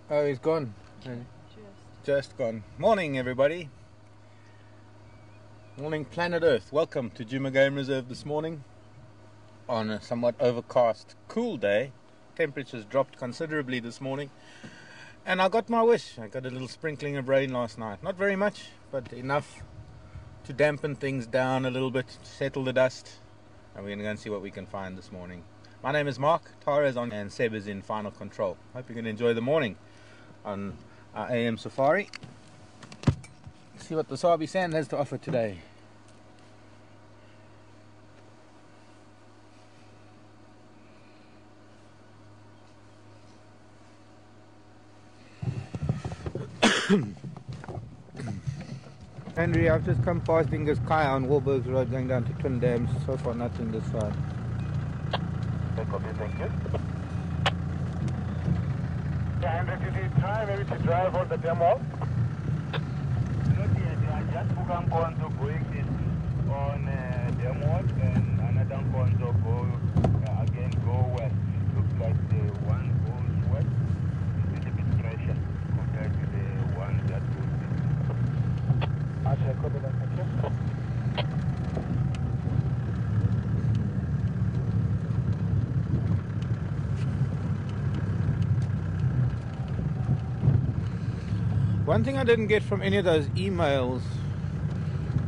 Oh, he's gone. Just gone. Morning, everybody. Morning, planet Earth. Welcome to Djuma Game Reserve this morning on a somewhat overcast, cool day. Temperatures dropped considerably this morning, and I got my wish. I got a little sprinkling of rain last night. Not very much, but enough to dampen things down a little bit, settle the dust, and we're going to go and see what we can find this morning. My name is Mark, Tara is on, and Seb is in final control. Hope you're going to enjoy the morning on our AM safari. See what the Sabi Sand has to offer today. Henry, I've just come past Dingus Kaya on Warburg's Road going down to Twin Dams. So far nothing this side. Okay, copy, thank you. Yeah, Henry, did you try maybe to drive on the dam wall? Not yet, I just going to go on dam wall and another going to go again go west. Looks like the one goes west is a bit fresher compared to the one that goes east. Okay, copy that, thank you. One thing I didn't get from any of those emails,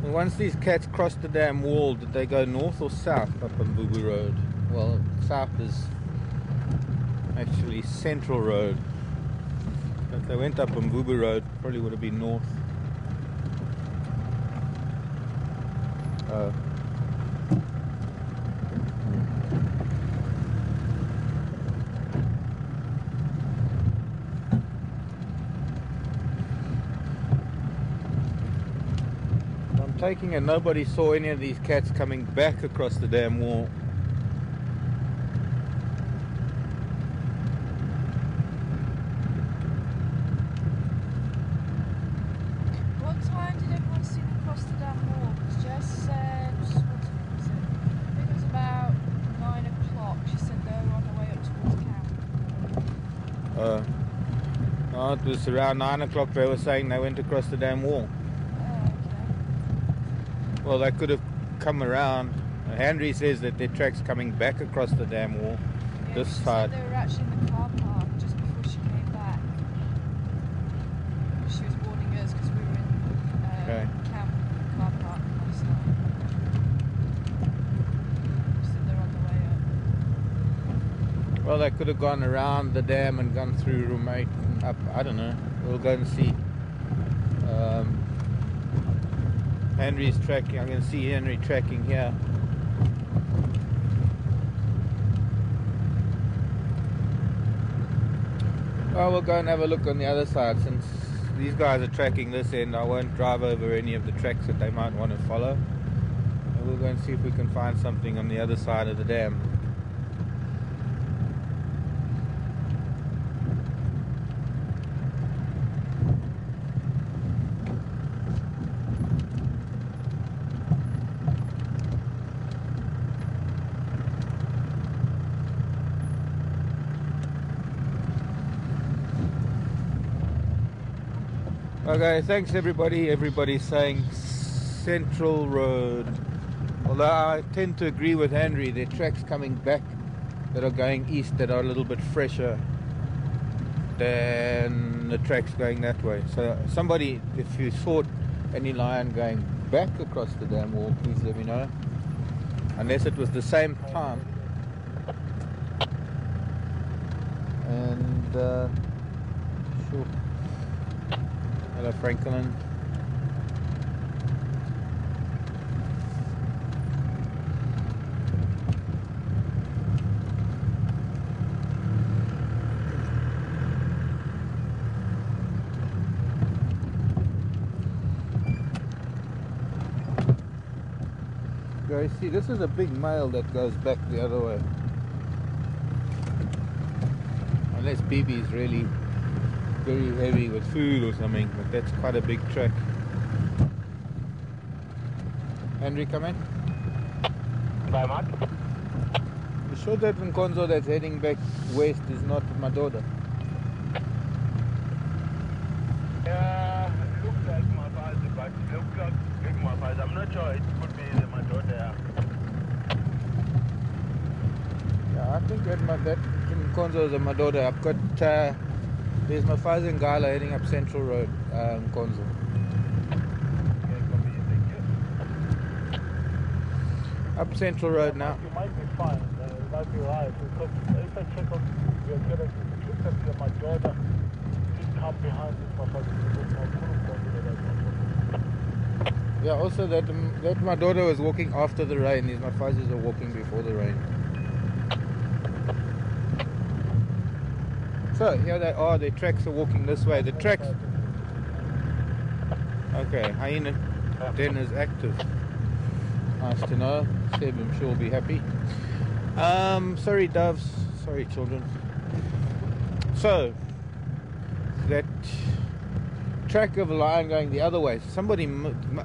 once these cats cross the damn wall, did they go north or south up on Boo Boo Road? Well, south is actually Central Road. If they went up on Boo Boo Road, probably would have been north. I'm taking it nobody saw any of these cats coming back across the damn wall. What time did everyone see them cross the damn wall? Because Jess said, what time was it? I think it was about 9 o'clock. She said they were on the way up towards camp. No, it was around 9 o'clock they were saying they went across the damn wall. Oh, okay. Well, they could have come around. Henry says that their track's coming back across the damn wall. Yeah, This she side. said they were actually in the car park just before she came back. She was warning us because we were in camp car park last night. She said they're on the way up. Well, they could have gone around the dam and gone through Rumate and up. I don't know. We'll go and see. Henry's tracking. I can see Henry tracking here. Well, we'll go and have a look on the other side. Since these guys are tracking this end, I won't drive over any of the tracks that they might want to follow. And we'll go and see if we can find something on the other side of the dam. Okay, thanks everybody. Everybody's saying Central Road. Although I tend to agree with Henry, there are tracks coming back that are going east that are a little bit fresher than the tracks going that way. So somebody, if you saw any lion going back across the damn wall, please let me know. Unless it was the same time. And sure. Hello, Franklin. Guys, see, this is a big male that goes back the other way. Unless BB's really very heavy with food or something, but that's quite a big track. Henry, come in. Bye, Mark. You sure that Nkonzo that's heading back west is not my daughter? Yeah, looks like my father, but it looks like big my father. I'm not sure. It could be my daughter. Yeah, I think that Konzo is my daughter. I've got there's my father and Gala heading up Central Road, Konzo. Okay, copy. Thank you. Up Central Road now. You might be fine. You might be right. Because if I check on your it looks like my daughter did come behind this my father. Yeah, also that my daughter was walking after the rain. These my fathers are walking before the rain. So here they are. The tracks are walking this way. The tracks. Okay, hyena den is active. Nice to know. Seb, I'm sure will be happy. Sorry doves. Sorry children. So that track of a lion going the other way. Somebody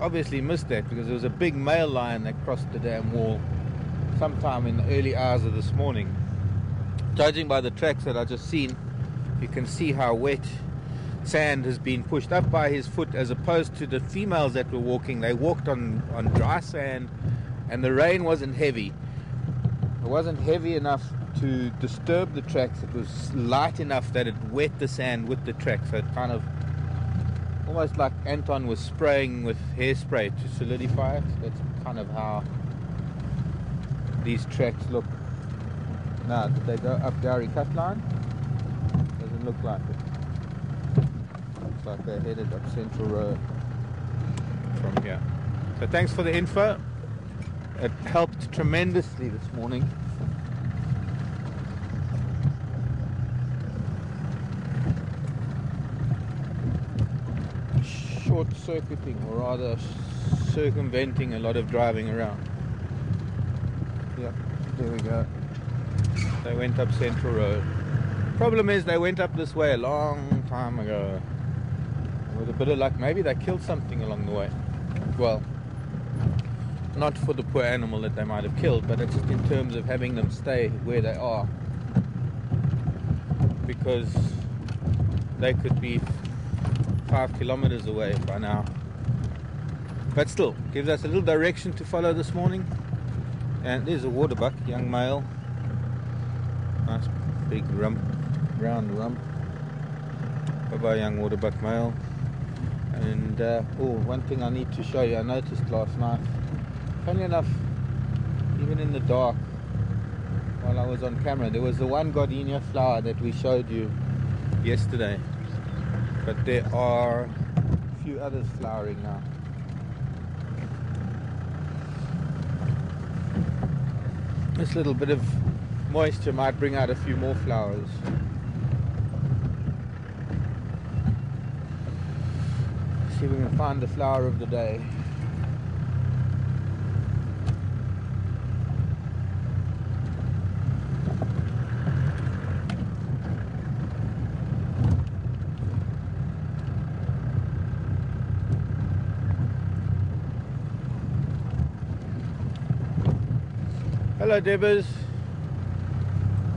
obviously missed that because there was a big male lion that crossed the damn wall sometime in the early hours of this morning. Judging by the tracks that I just seen, you can see how wet sand has been pushed up by his foot, as opposed to the females that were walking. They walked on dry sand, and the rain wasn't heavy. It wasn't heavy enough to disturb the tracks. It was light enough that it wet the sand with the tracks. So it kind of almost like Anton was spraying with hairspray to solidify it. That's kind of how these tracks look. Now, did they go up Gowrie Cut Line? Doesn't look like it. Looks like they headed up Central Road from here. So thanks for the info. It helped tremendously this morning. Short-circuiting, or rather circumventing a lot of driving around. Yeah, there we go. They went up Central Road. Problem is they went up this way a long time ago. With a bit of luck, maybe they killed something along the way. Well, not for the poor animal that they might have killed, but it's just in terms of having them stay where they are. Because they could be 5 kilometers away by now. But still, gives us a little direction to follow this morning. And there's a waterbuck, young male. Nice big rump, round rump. Bye-bye, young waterbuck male. And one thing I need to show you, I noticed last night, funny enough, even in the dark, while I was on camera, there was the one gardenia flower that we showed you yesterday. But there are a few others flowering now. This little bit of moisture might bring out a few more flowers. See if we can find the flower of the day. Hello Debbers,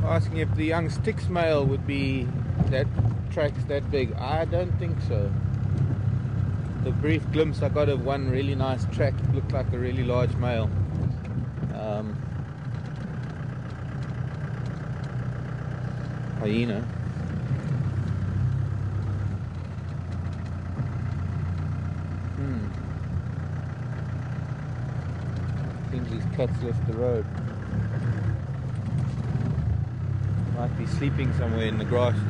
asking if the young Styx male would be that tracks that big. I don't think so. The brief glimpse I got of one really nice track looked like a really large male. Hyena. Seems these cats left the road. Might be sleeping somewhere in the grasses.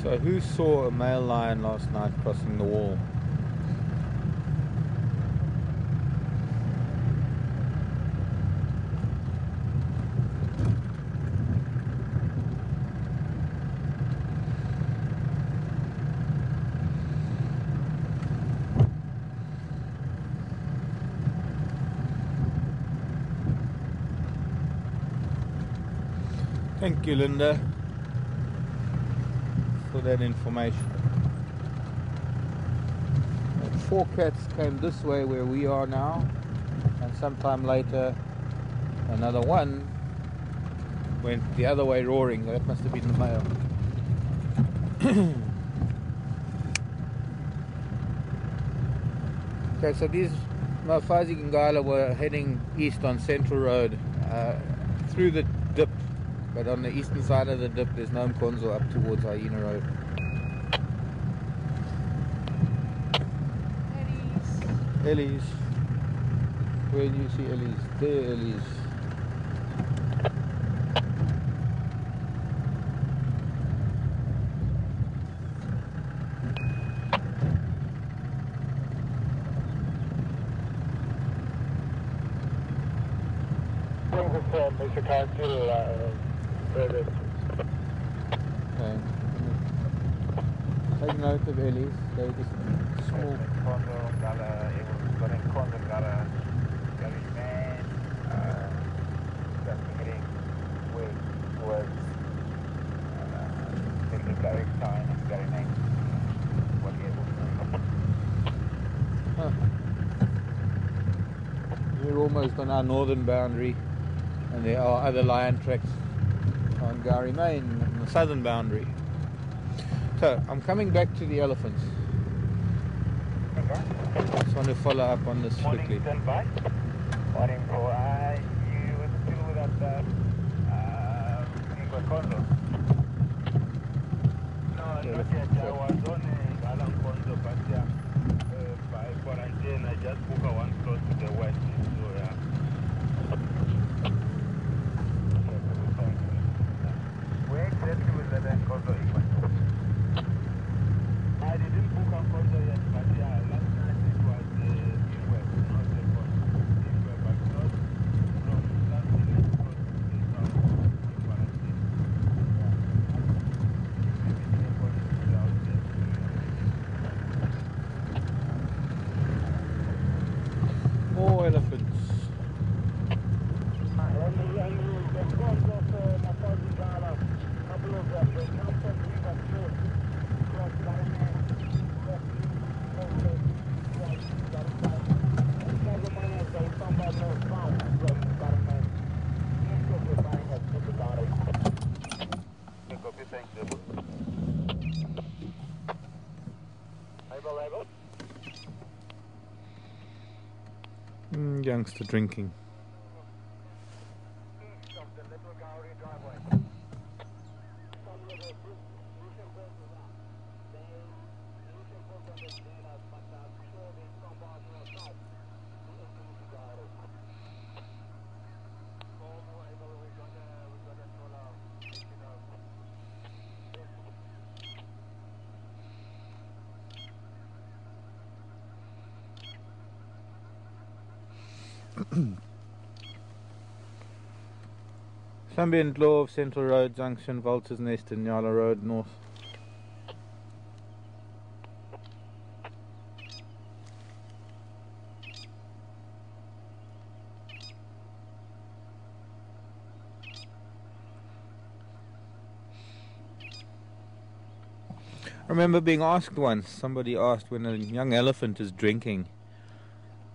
So who saw a male lion last night crossing the wall? Thank you, Linda, for that information. And 4 cats came this way where we are now, and sometime later another one went the other way roaring. That must have been the male. Okay, so these Mafazi Gingala were heading east on Central Road through the dip, but on the eastern side of the dip there's no Mkonzo up towards Hyena Road. Ellie's. Where do you see Ellie's? There, Ellie's. Mr. Council, Okay. Take note of Ellie's. They're just small. Huh. We're almost on our northern boundary, and there are other lion tracks on Gari Main on the southern boundary. So I'm coming back to the elephants. Just want to follow up on this quickly. Morning, bro. You were still with us Kondo? No, not yet. I was on Galang Kondo, but by quarantine, I just booked one close to the west. So, yeah. Where exactly was that Kondo? I didn't book a Kondo yet, but yeah, last night it was in west, not the Kondo. In west, but not from last night close to the south in quarantine. More elephants. Youngster drinking. Ambient Law of Central Road Junction, Vulture's Nest and Nyala Road North. I remember being asked once, somebody asked, when a young elephant is drinking,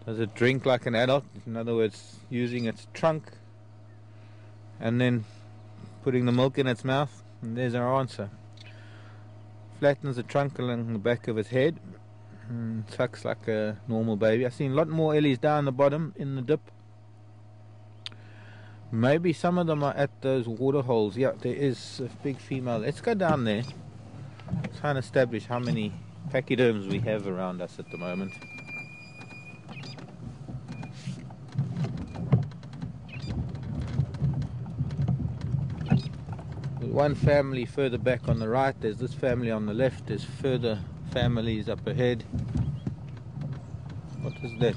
does it drink like an adult? In other words, using its trunk and then putting the milk in its mouth? And there's our answer. Flattens the trunk along the back of its head and sucks like a normal baby. I've seen a lot more Ellies down the bottom in the dip. Maybe some of them are at those water holes. Yeah, there is a big female. Let's go down there. Try and establish how many pachyderms we have around us at the moment. One family further back on the right, there's this family on the left, there's further families up ahead. What is that?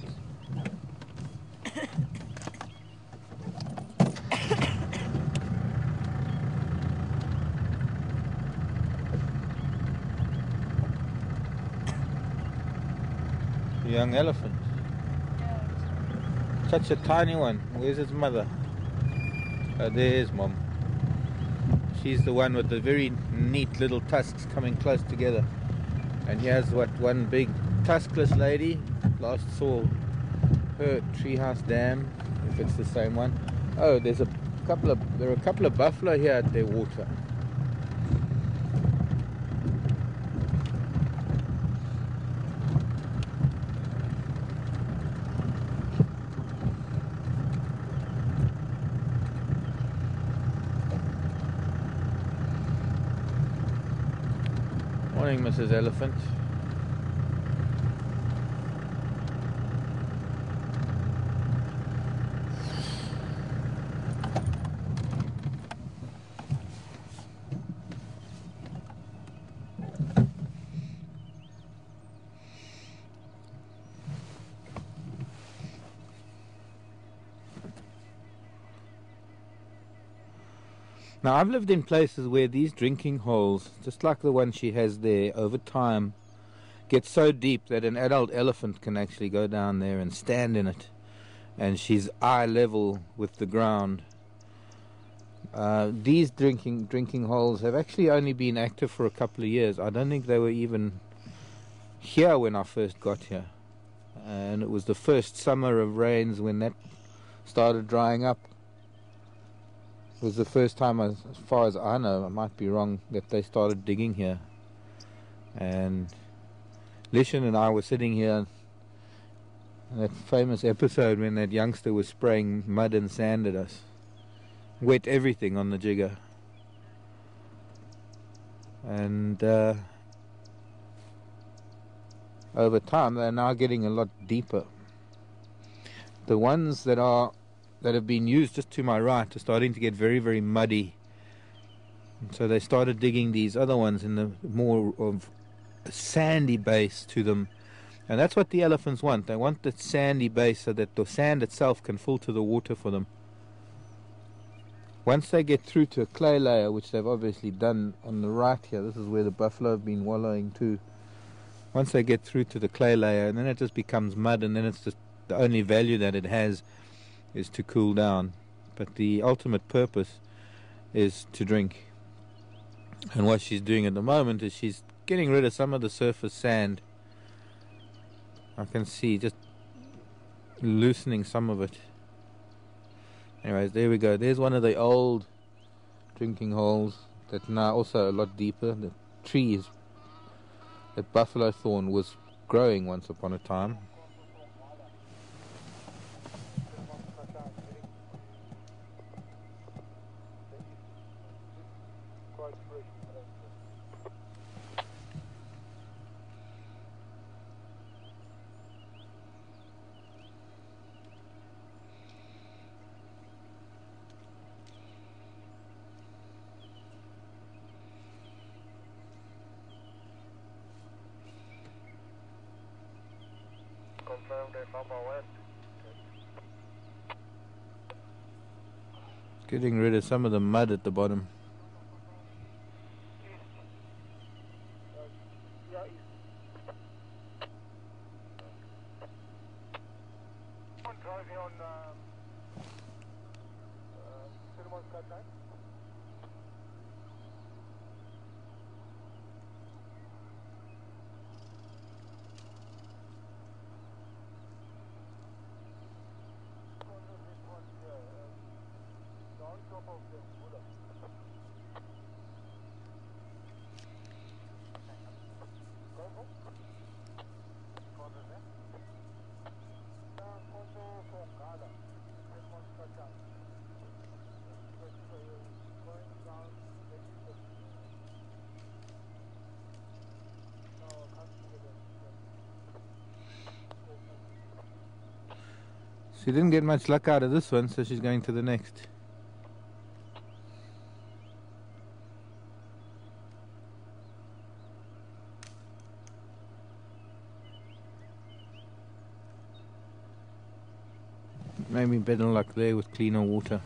A young elephant. Such a tiny one. Where's its mother? Oh, there's mom. She's the one with the very neat little tusks coming close together. And here's what one big tuskless lady. Last saw her treehouse dam, if it's the same one. Oh, there are a couple of buffalo here at their water. Morning, Mrs. Elephant. Now, I've lived in places where these drinking holes, just like the one she has there, over time get so deep that an adult elephant can actually go down there and stand in it, and she's eye level with the ground. These drinking holes have actually only been active for a couple of years. I don't think they were even here when I first got here, and it was the first summer of rains when that started drying up. It was the first time, as far as I know, I might be wrong, that they started digging here. And Lishan and I were sitting here in that famous episode when that youngster was spraying mud and sand at us. Wet everything on the jigger. And over time they're now getting a lot deeper. The ones that have been used just to my right are starting to get very, very muddy. And so they started digging these other ones in the more of a sandy base to them. And that's what the elephants want. They want the sandy base so that the sand itself can filter the water for them. Once they get through to a clay layer, which they've obviously done on the right here, this is where the buffalo have been wallowing too. Once they get through to the clay layer, and then it just becomes mud, and then it's just the only value that it has is to cool down. But the ultimate purpose is to drink. And what she's doing at the moment is she's getting rid of some of the surface sand. I can see just loosening some of it. Anyways, there we go. There's one of the old drinking holes that's now also a lot deeper. The trees that buffalo thorn was growing once upon a time. Getting rid of some of the mud at the bottom. She didn't get much luck out of this one, so she's going to the next. Maybe better luck there with cleaner water.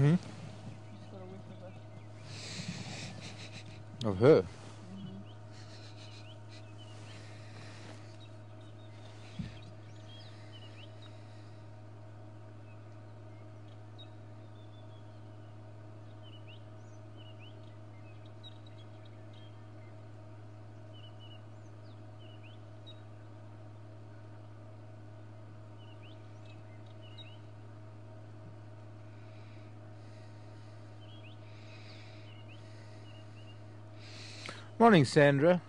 Hmm? Just got a whiff of her. Of her? Morning, Sandra.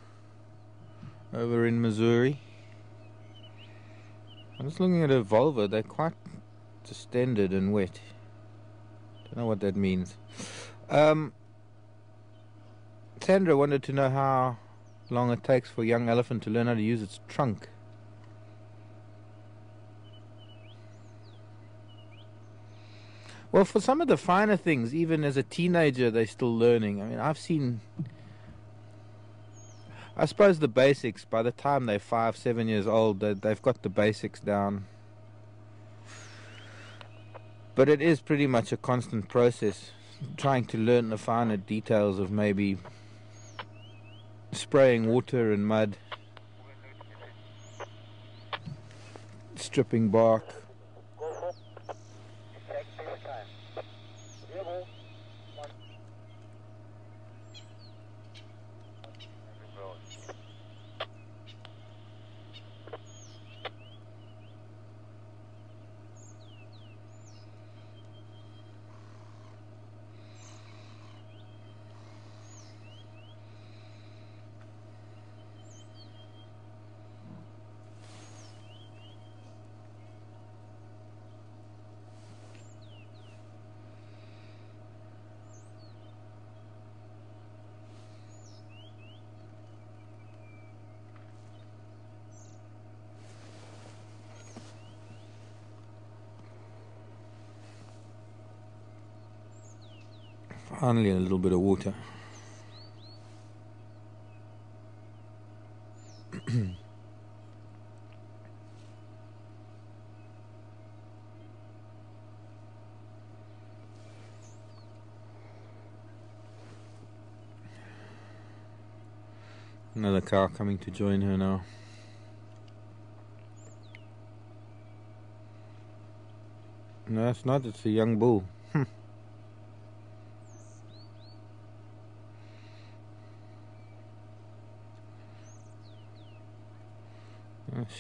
Over in Missouri. I'm just looking at her vulva. They're quite distended and wet. Don't know what that means. Sandra wanted to know how long it takes for a young elephant to learn how to use its trunk. Well, for some of the finer things, even as a teenager, they're still learning. I mean, I suppose the basics, by the time they're 5, 7 years old, they've got the basics down. But it is pretty much a constant process, trying to learn the finer details of maybe spraying water and mud, stripping bark. Finally, a little bit of water. Another car coming to join her now. No, it's not. It's a young bull.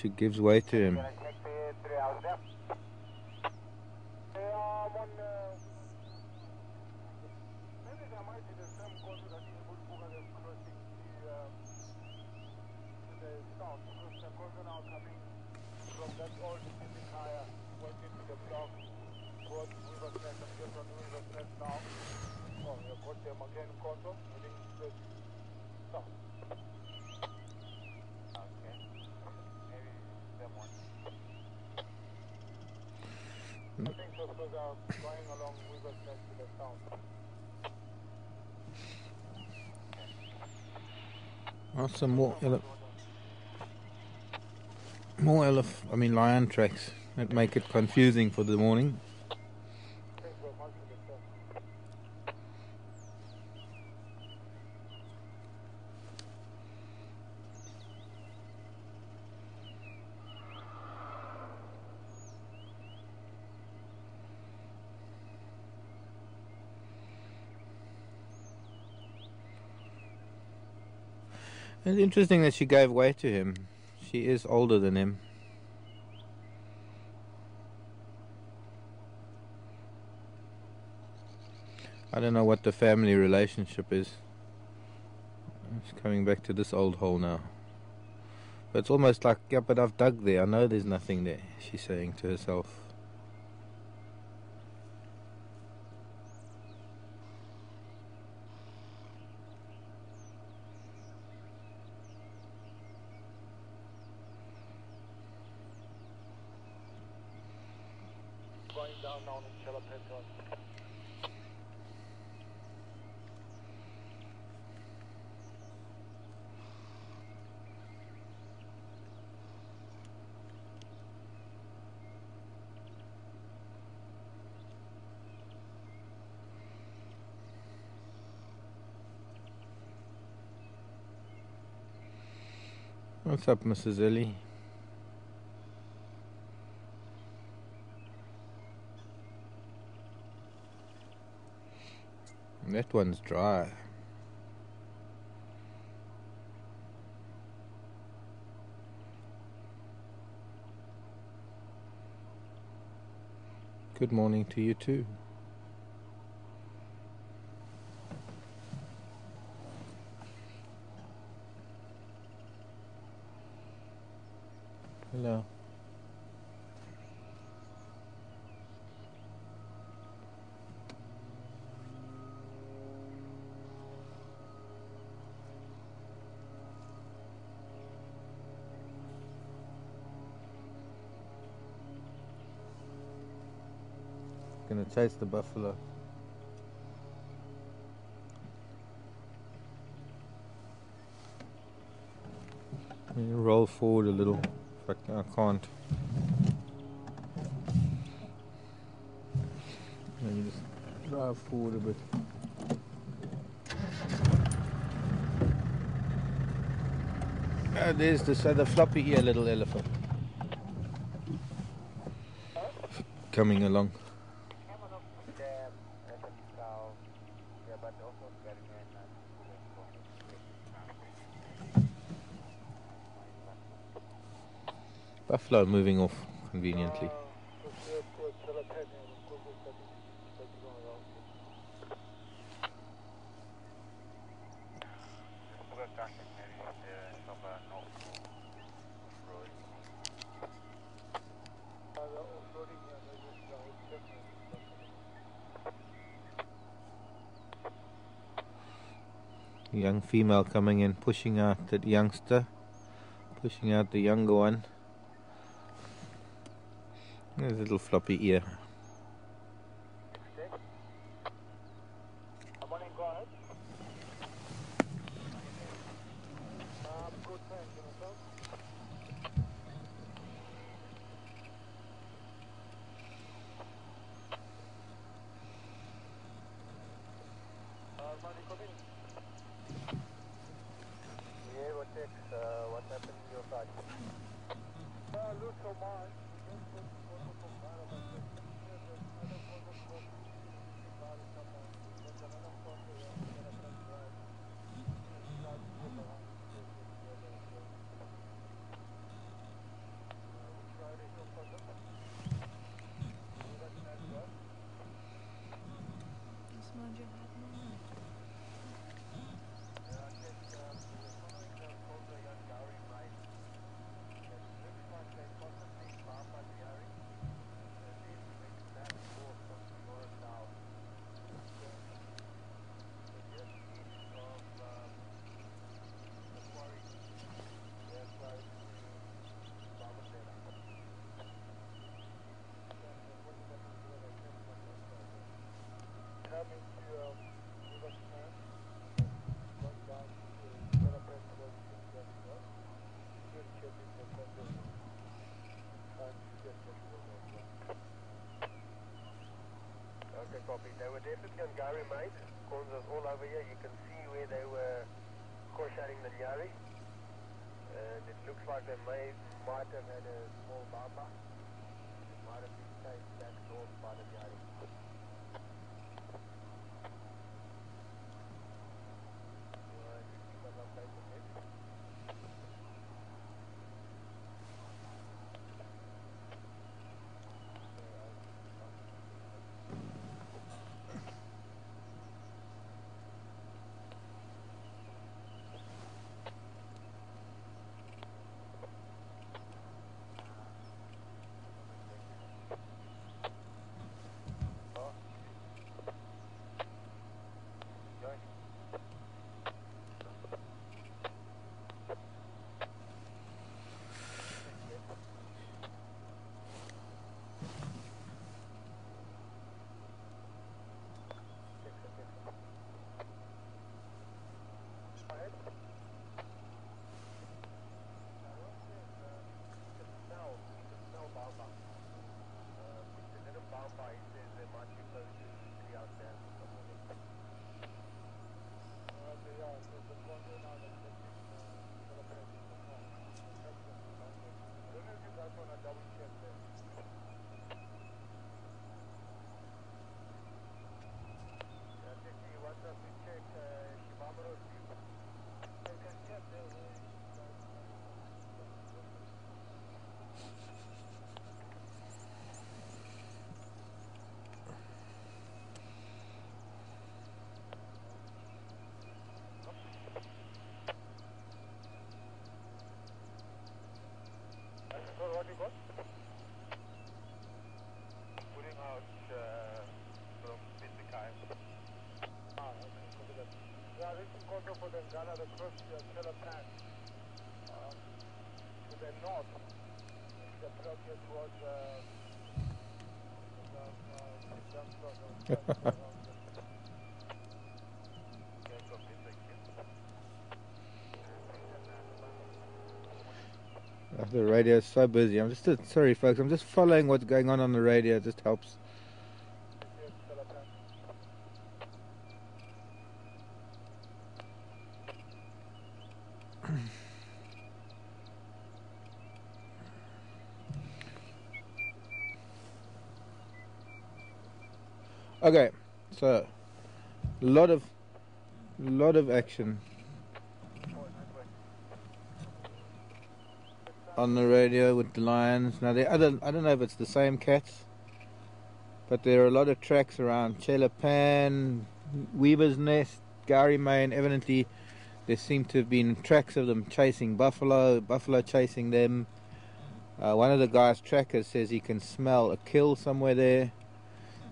She gives way to him. Oh, some more lion tracks that make it confusing for the morning. It's interesting that she gave way to him. She is older than him. I don't know what the family relationship is. It's coming back to this old hole now. But it's almost like, yeah, but I've dug there. I know there's nothing there, she's saying to herself. Going down now in Sept. What's up, Mrs. Ellie? That one's dry. Good morning to you too. Hello. Gonna chase the buffalo. You roll forward a little. But I can't. Maybe just drive forward a bit. There's the floppy ear little elephant coming along. Buffalo moving off conveniently. Young female coming in, pushing out that youngster, pushing out the younger one. There's a little floppy ear. What happened to your side? Just mind your head, man. Okay, copy. They were definitely on Gary, mate. Corners all over here. You can see where they were cross-shading the Yari. And it looks like they might have had a small bamba. It might have been chased back north by the Yari. also for the Ghana, the cross Sept to the north. The block here towards The radio is so busy. I'm just sorry, folks. I'm just following what's going on the radio. It just helps. Okay, so lot of action on the radio with the lions. Now I don't know if it's the same cats, but there are a lot of tracks around Chelapan, Weaver's Nest, Gary Main. Evidently there seem to have been tracks of them chasing buffalo chasing them. One of the guys' trackers says he can smell a kill somewhere there.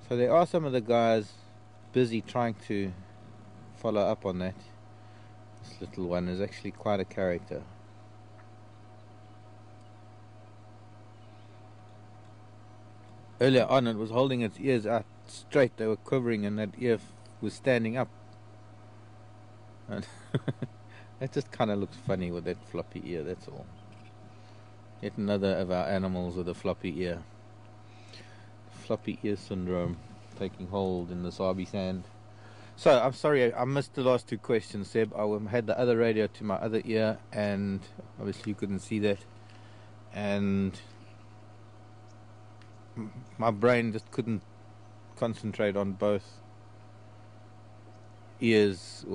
So there are some of the guys busy trying to follow up on that. This little one is actually quite a character. Earlier on it was holding its ears out straight. They were quivering and that ear was standing up. And that just kind of looks funny with that floppy ear, that's all. Yet another of our animals with a floppy ear. Floppy ear syndrome taking hold in the Sabi sand. So I'm sorry I missed the last two questions, Seb. I had the other radio to my other ear and obviously you couldn't see that, and my brain just couldn't concentrate on both ears.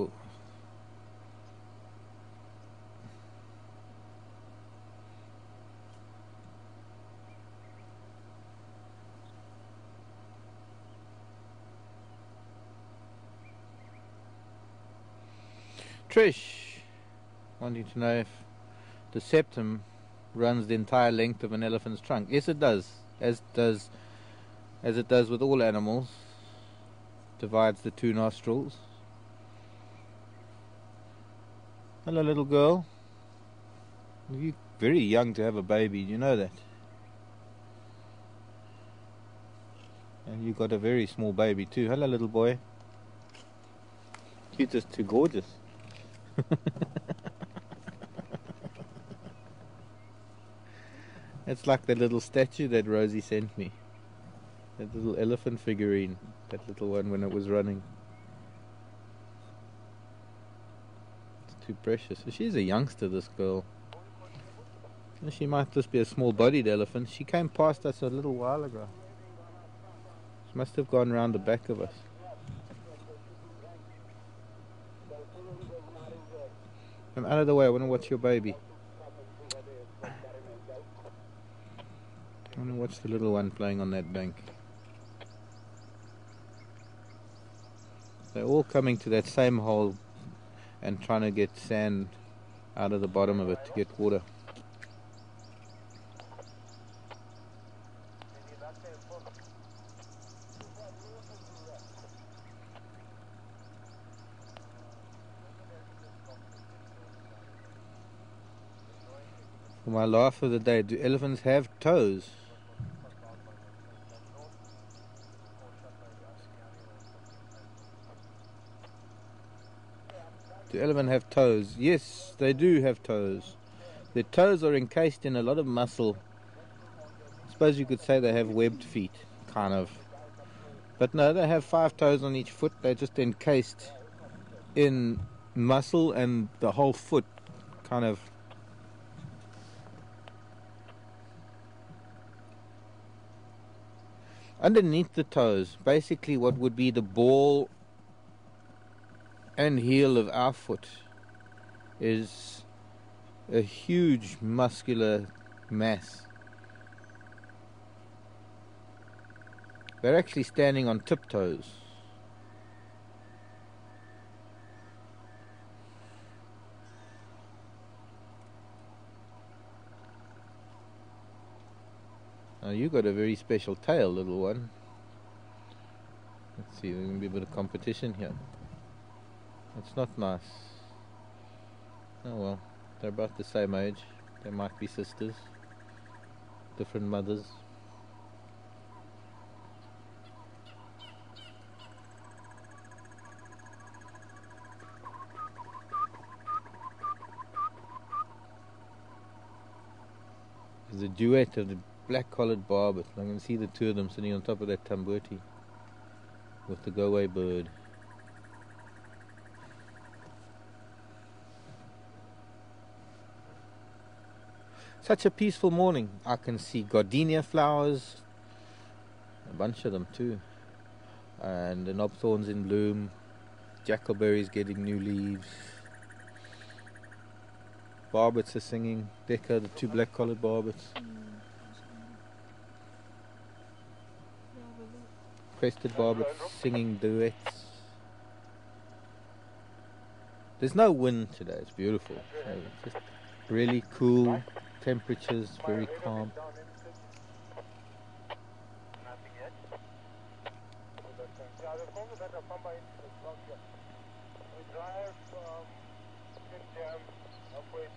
Trish wanting to know if the septum runs the entire length of an elephant's trunk. Yes, it does. As it does with all animals. Divides the two nostrils. Hello, little girl. You're very young to have a baby, you know that. And you got a very small baby too. Hello, little boy. You're just too gorgeous. It's like the little statue that Rosie sent me. That little elephant figurine. That little one when it was running. It's too precious. She's a youngster, this girl. She might just be a small-bodied elephant. She came past us a little while ago. She must have gone round the back of us. I'm out of the way. I want to watch your baby. I want to watch the little one playing on that bank. They're all coming to that same hole and trying to get sand out of the bottom of it to get water. For my laugh of the day, do elephants have toes? Do elephants have toes? Yes, they do have toes. Their toes are encased in a lot of muscle. I suppose you could say they have webbed feet, kind of. But no, they have 5 toes on each foot. They're just encased in muscle, and the whole foot kind of underneath the toes, basically what would be the ball and heel of our foot is a huge muscular mass. They're actually standing on tiptoes. Now you got a very special tail, little one. Let's see, there's going to be a bit of competition here. It's not nice. Oh well, they're about the same age. They might be sisters, different mothers. There's a duet of the black-collared barbet. I can see the two of them sitting on top of that tambuti with the go-away bird. Such a peaceful morning. I can see gardenia flowers, a bunch of them too, and the knobthorns in bloom, jackalberries getting new leaves, barbets are singing, Decca, the two black-collared barbets, crested barbets singing duets. There's no wind today, it's beautiful. So just really cool temperatures, very calm. Nothing yet. Yeah, there's also that Pamba into the truck here. We drive from Sept halfway to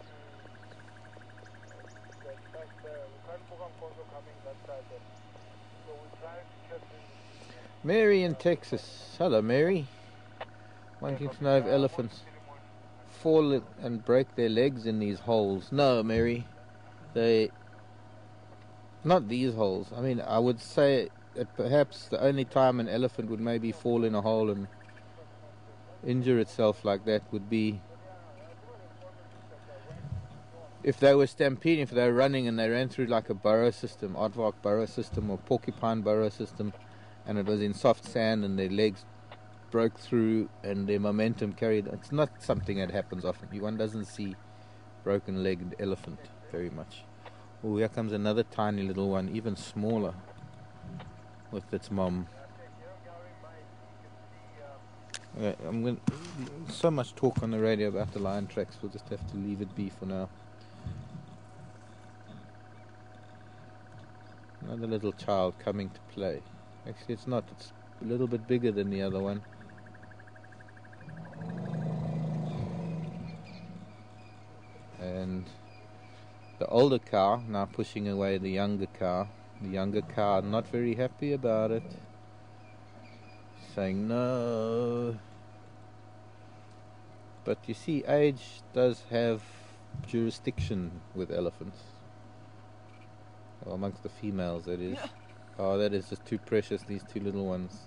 the back there. We can't book on Konzo coming that side there. So we're trying to check in. Mary in Texas. Hello, Mary. Wanting to know if elephants fall and break their legs in these holes. No, Mary. Not these holes. I mean, I would say that perhaps the only time an elephant would maybe fall in a hole and injure itself like that would be if they were stampeding, if they were running and they ran through like a burrow system, aardvark burrow system or porcupine burrow system, and it was in soft sand and their legs broke through and their momentum carried. It's not something that happens often. One doesn't see broken-legged elephant very much. Oh, here comes another tiny little one, even smaller, with its mom. Okay, so much talk on the radio about the lion tracks, we'll just have to leave it be for now. Another little child coming to play. Actually it's not, it's a little bit bigger than the other one. And the older cow now pushing away the younger cow. The younger cow not very happy about it, saying no. But you see, age does have jurisdiction with elephants. Well, amongst the females, that is. Oh, that is just too precious, these two little ones.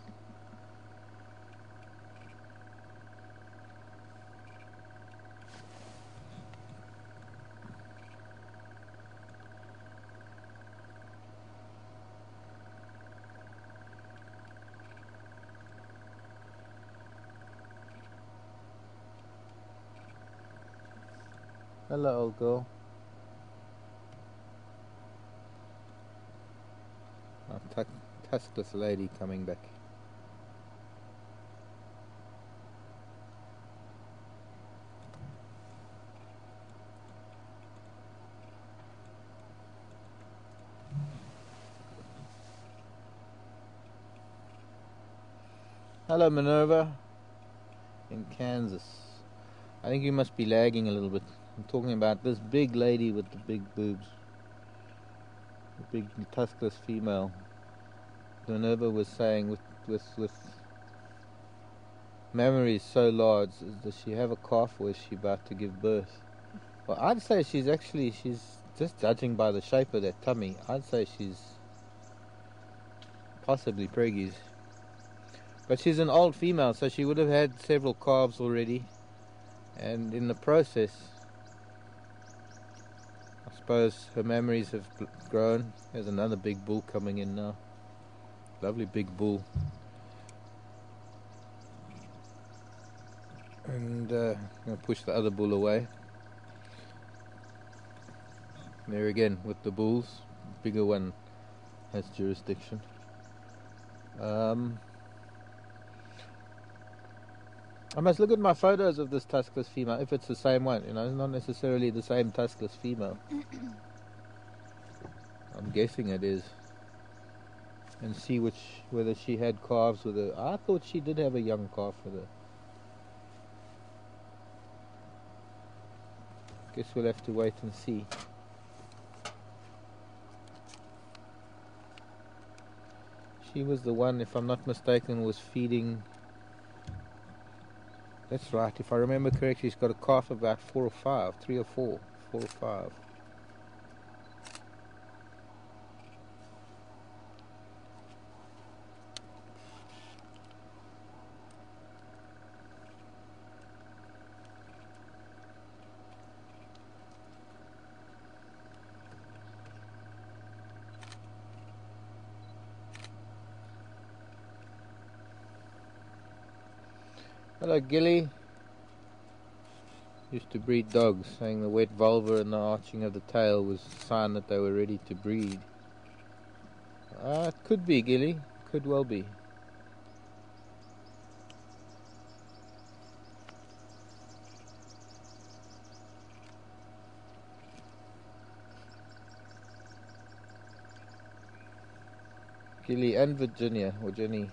Hello, old girl. A tuskless lady coming back. Hello, Minerva. In Kansas. I think you must be lagging a little bit. I'm talking about this big lady with the big boobs. The big tuskless female. Minerva was saying with memories so large, does she have a calf or is she about to give birth? Well, I'd say she's just judging by the shape of that tummy, I'd say she's possibly preggies. But she's an old female, so she would have had several calves already. And in the process, I suppose her memories have grown. There's another big bull coming in now. Lovely big bull. And I'm going to push the other bull away. There again with the bulls. The bigger one has jurisdiction. I must look at my photos of this tuskless female, if it's the same one. You know, it's not necessarily the same tuskless female. I'm guessing it is. And see whether she had calves with her. I thought she did have a young calf with her. Guess we'll have to wait and see. She was the one, if I'm not mistaken, was feeding. That's right, if I remember correctly, she's got a calf about 4 or 5, 3 or 4, 4 or 5. Hello, Gilly. Used to breed dogs, saying the wet vulva and the arching of the tail was a sign that they were ready to breed. It could be, Gilly. Could well be. Gilly and Virginia, or Jenny,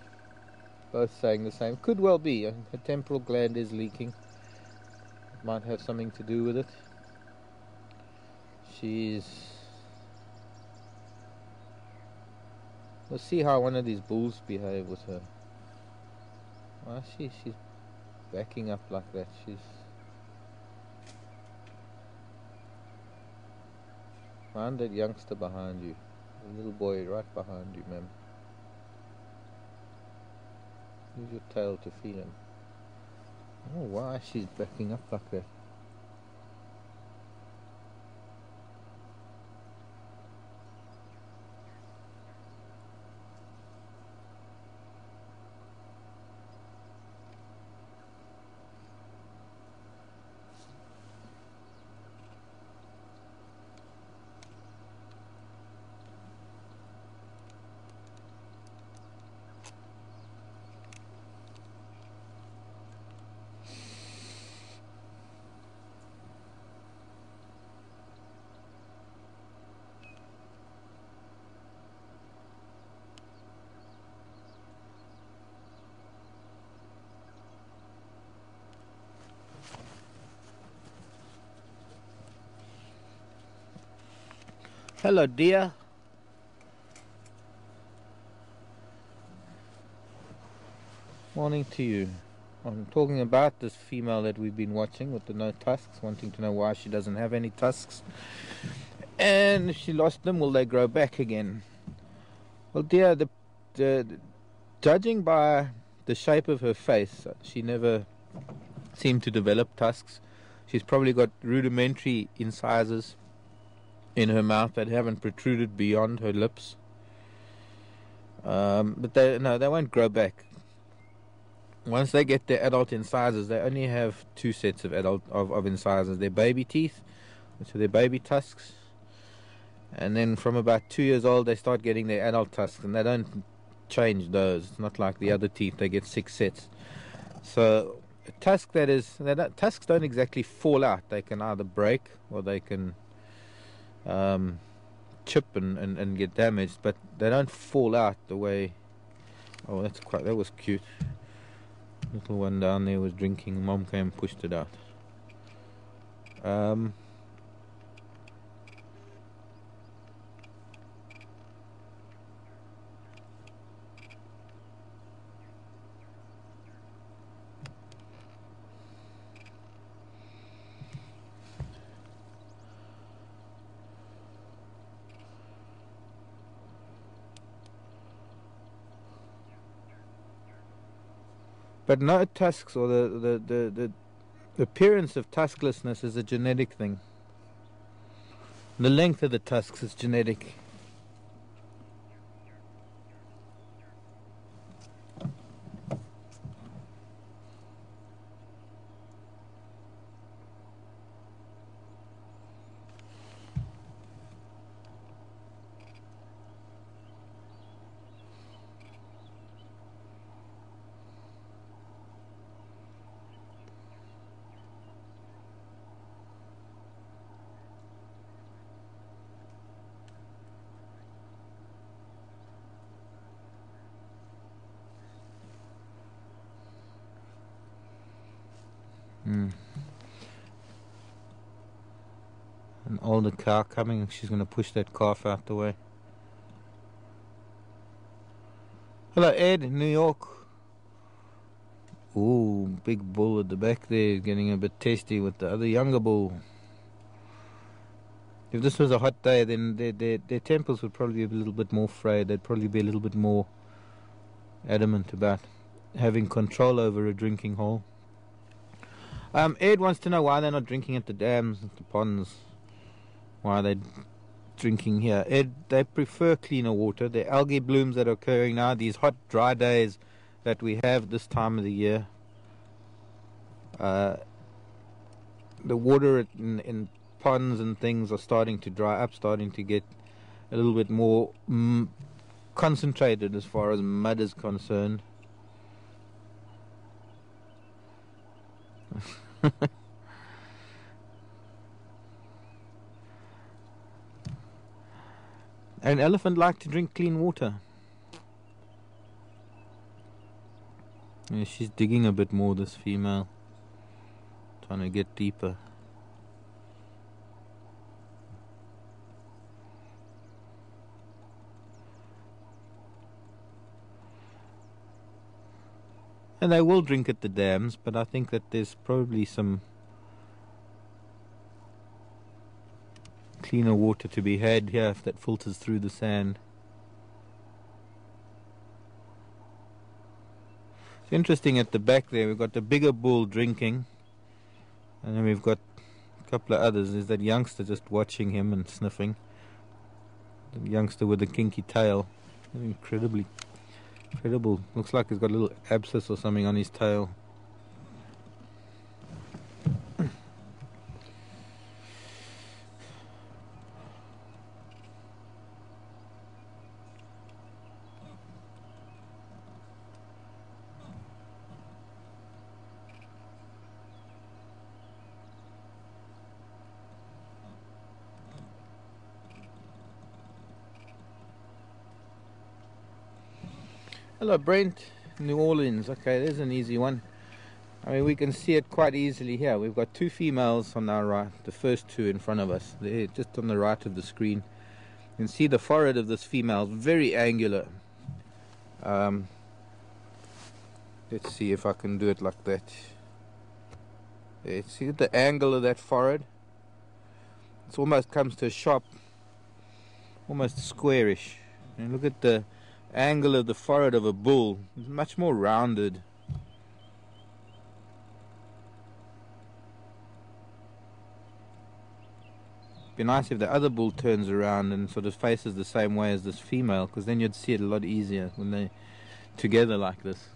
both saying the same. Could well be. Her temporal gland is leaking. Might have something to do with it. We'll see how one of these bulls behave with her. She's backing up like that. Find that youngster behind you. The little boy right behind you, ma'am. Use your tail to feed him. Oh, why she's backing up like that? Hello, dear. Morning to you. I'm talking about this female that we've been watching with the no tusks, wanting to know why she doesn't have any tusks. And if she lost them, will they grow back again? Well, dear, judging by the shape of her face, she never seemed to develop tusks. She's probably got rudimentary incisors in her mouth that haven't protruded beyond her lips. But they won't grow back. Once they get their adult incisors, they only have 2 sets of of incisors. Their baby teeth, which are their baby tusks, and then from about 2 years old they start getting their adult tusks, and they don't change those. It's not like the other teeth, they get 6 sets. So a tusk tusks don't exactly fall out. They can either break or they can chip and get damaged, but they don't fall out the way. Oh, that was cute. Little one down there was drinking. Mom came and pushed it out. But no tusks, or the appearance of tusklessness, is a genetic thing. The length of the tusks is genetic. An older cow coming. She's going to push that calf out the way. Hello, Ed, New York. Ooh, big bull at the back there, getting a bit testy with the other younger bull. If this was a hot day, then their tempers would probably be a little bit more frayed. They'd probably be a little bit more adamant about having control over a drinking hole. Ed wants to know why they're not drinking at the dams, at the ponds. Why they're drinking here. Ed, they prefer cleaner water. The algae blooms that are occurring now, these hot, dry days that we have this time of the year, the water in ponds and things are starting to dry up, starting to get a little bit more concentrated as far as mud is concerned. An elephant like to drink clean water. Yeah, she's digging a bit more, this female, trying to get deeper. And they will drink at the dams, but I think that there's probably some cleaner water to be had here if that filters through the sand. It's interesting at the back there, we've got the bigger bull drinking, and then we've got a couple of others. There's that youngster just watching him and sniffing. The youngster with the kinky tail. Incredible. Looks like he's got a little abscess or something on his tail. Hello Brent, New Orleans. Okay, there's an easy one. I mean, we can see it quite easily here. We've got two females on our right, the first two in front of us. They're just on the right of the screen. You can see the forehead of this female, very angular. Let's see if I can do it like that. There, see the angle of that forehead? It almost comes to a sharp, almost squarish. And look at the angle of the forehead of a bull. It's much more rounded. It'd be nice if the other bull turns around and sort of faces the same way as this female, because then you'd see it a lot easier when they're together like this.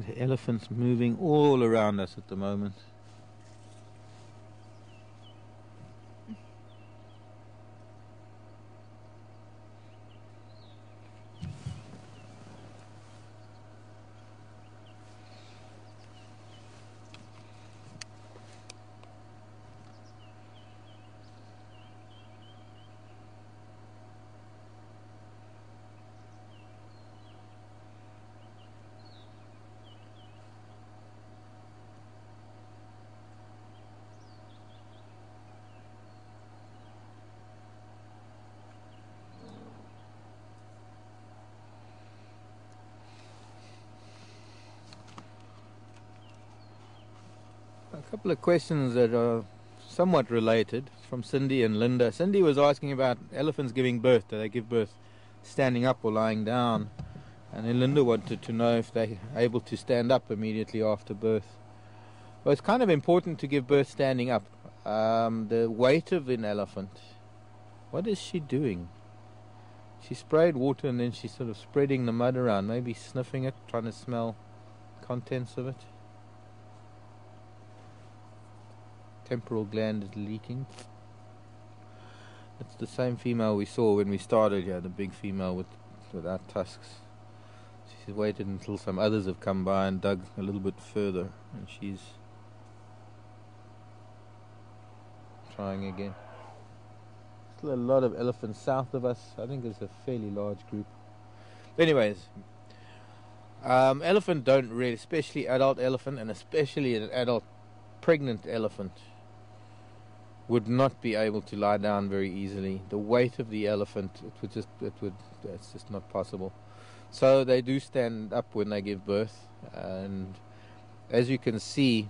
The elephant's moving all around us at the moment. A couple of questions that are somewhat related from Cindy and Linda. Cindy was asking about elephants giving birth. Do they give birth standing up or lying down? And then Linda wanted to know if they're able to stand up immediately after birth. Well, it's kind of important to give birth standing up. The weight of an elephant. What is she doing? She sprayed water and then she's sort of spreading the mud around, maybe sniffing it, trying to smell contents of it. Temporal gland is leaking. It's the same female we saw when we started here, the big female without tusks. She's waited until some others have come by and dug a little bit further, and she's trying again. Still a lot of elephants south of us. I think it's a fairly large group. But anyways, Elephant don't really, especially adult elephant, and especially an adult pregnant elephant, would not be able to lie down very easily. The weight of the elephant, it's just not possible. So they do stand up when they give birth, and as you can see,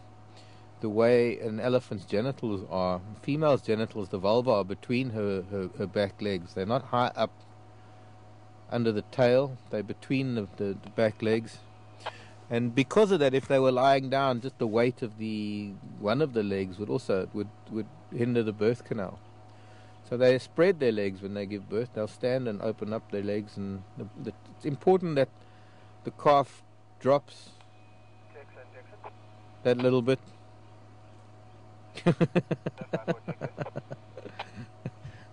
the way an elephant's genitals are, female's genitals, the vulva are between her back legs. They're not high up under the tail, they're between the back legs. And because of that, if they were lying down, just the weight of one of the legs would hinder the birth canal. So they spread their legs when they give birth. They'll stand and open up their legs, and it's important that the calf drops that little bit.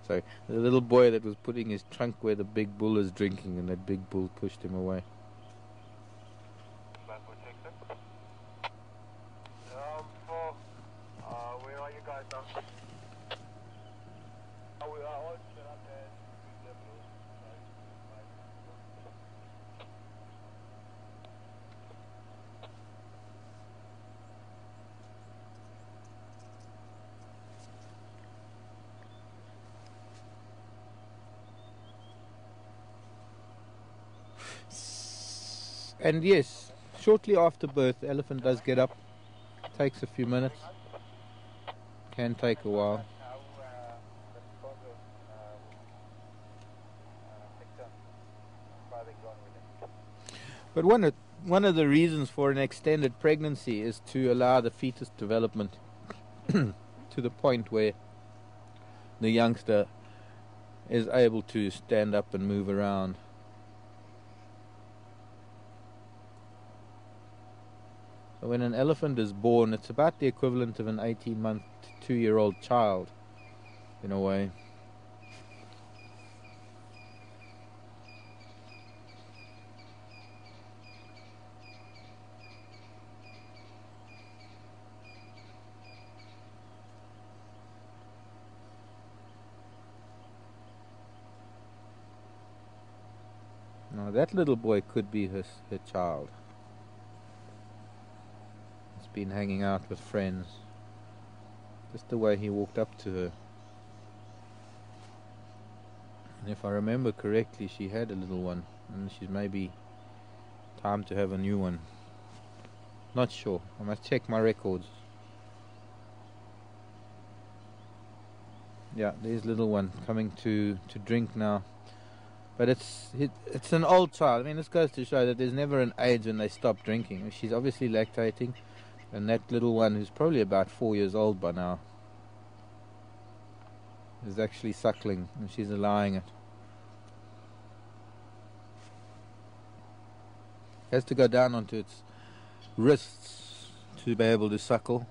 Sorry, the little boy that was putting his trunk where the big bull is drinking, and that big bull pushed him away. Where are you guys now? We are all set up and And yes, shortly after birth, the elephant does get up. Takes a few minutes. Can take a while. But one of the reasons for an extended pregnancy is to allow the fetus development to the point where the youngster is able to stand up and move around. So when an elephant is born, it's about the equivalent of an 18-month to 2-year-old child, in a way. Now that little boy could be her child. He's been hanging out with friends. Just the way he walked up to her. And if I remember correctly, she had a little one, and she's maybe time to have a new one. Not sure. I must check my records. Yeah, there's little one coming to drink now. But it's an old child. I mean, this goes to show that there's never an age when they stop drinking. She's obviously lactating, and that little one, who's probably about 4 years old by now, is actually suckling, and she's allowing it. It has to go down onto its wrists to be able to suckle.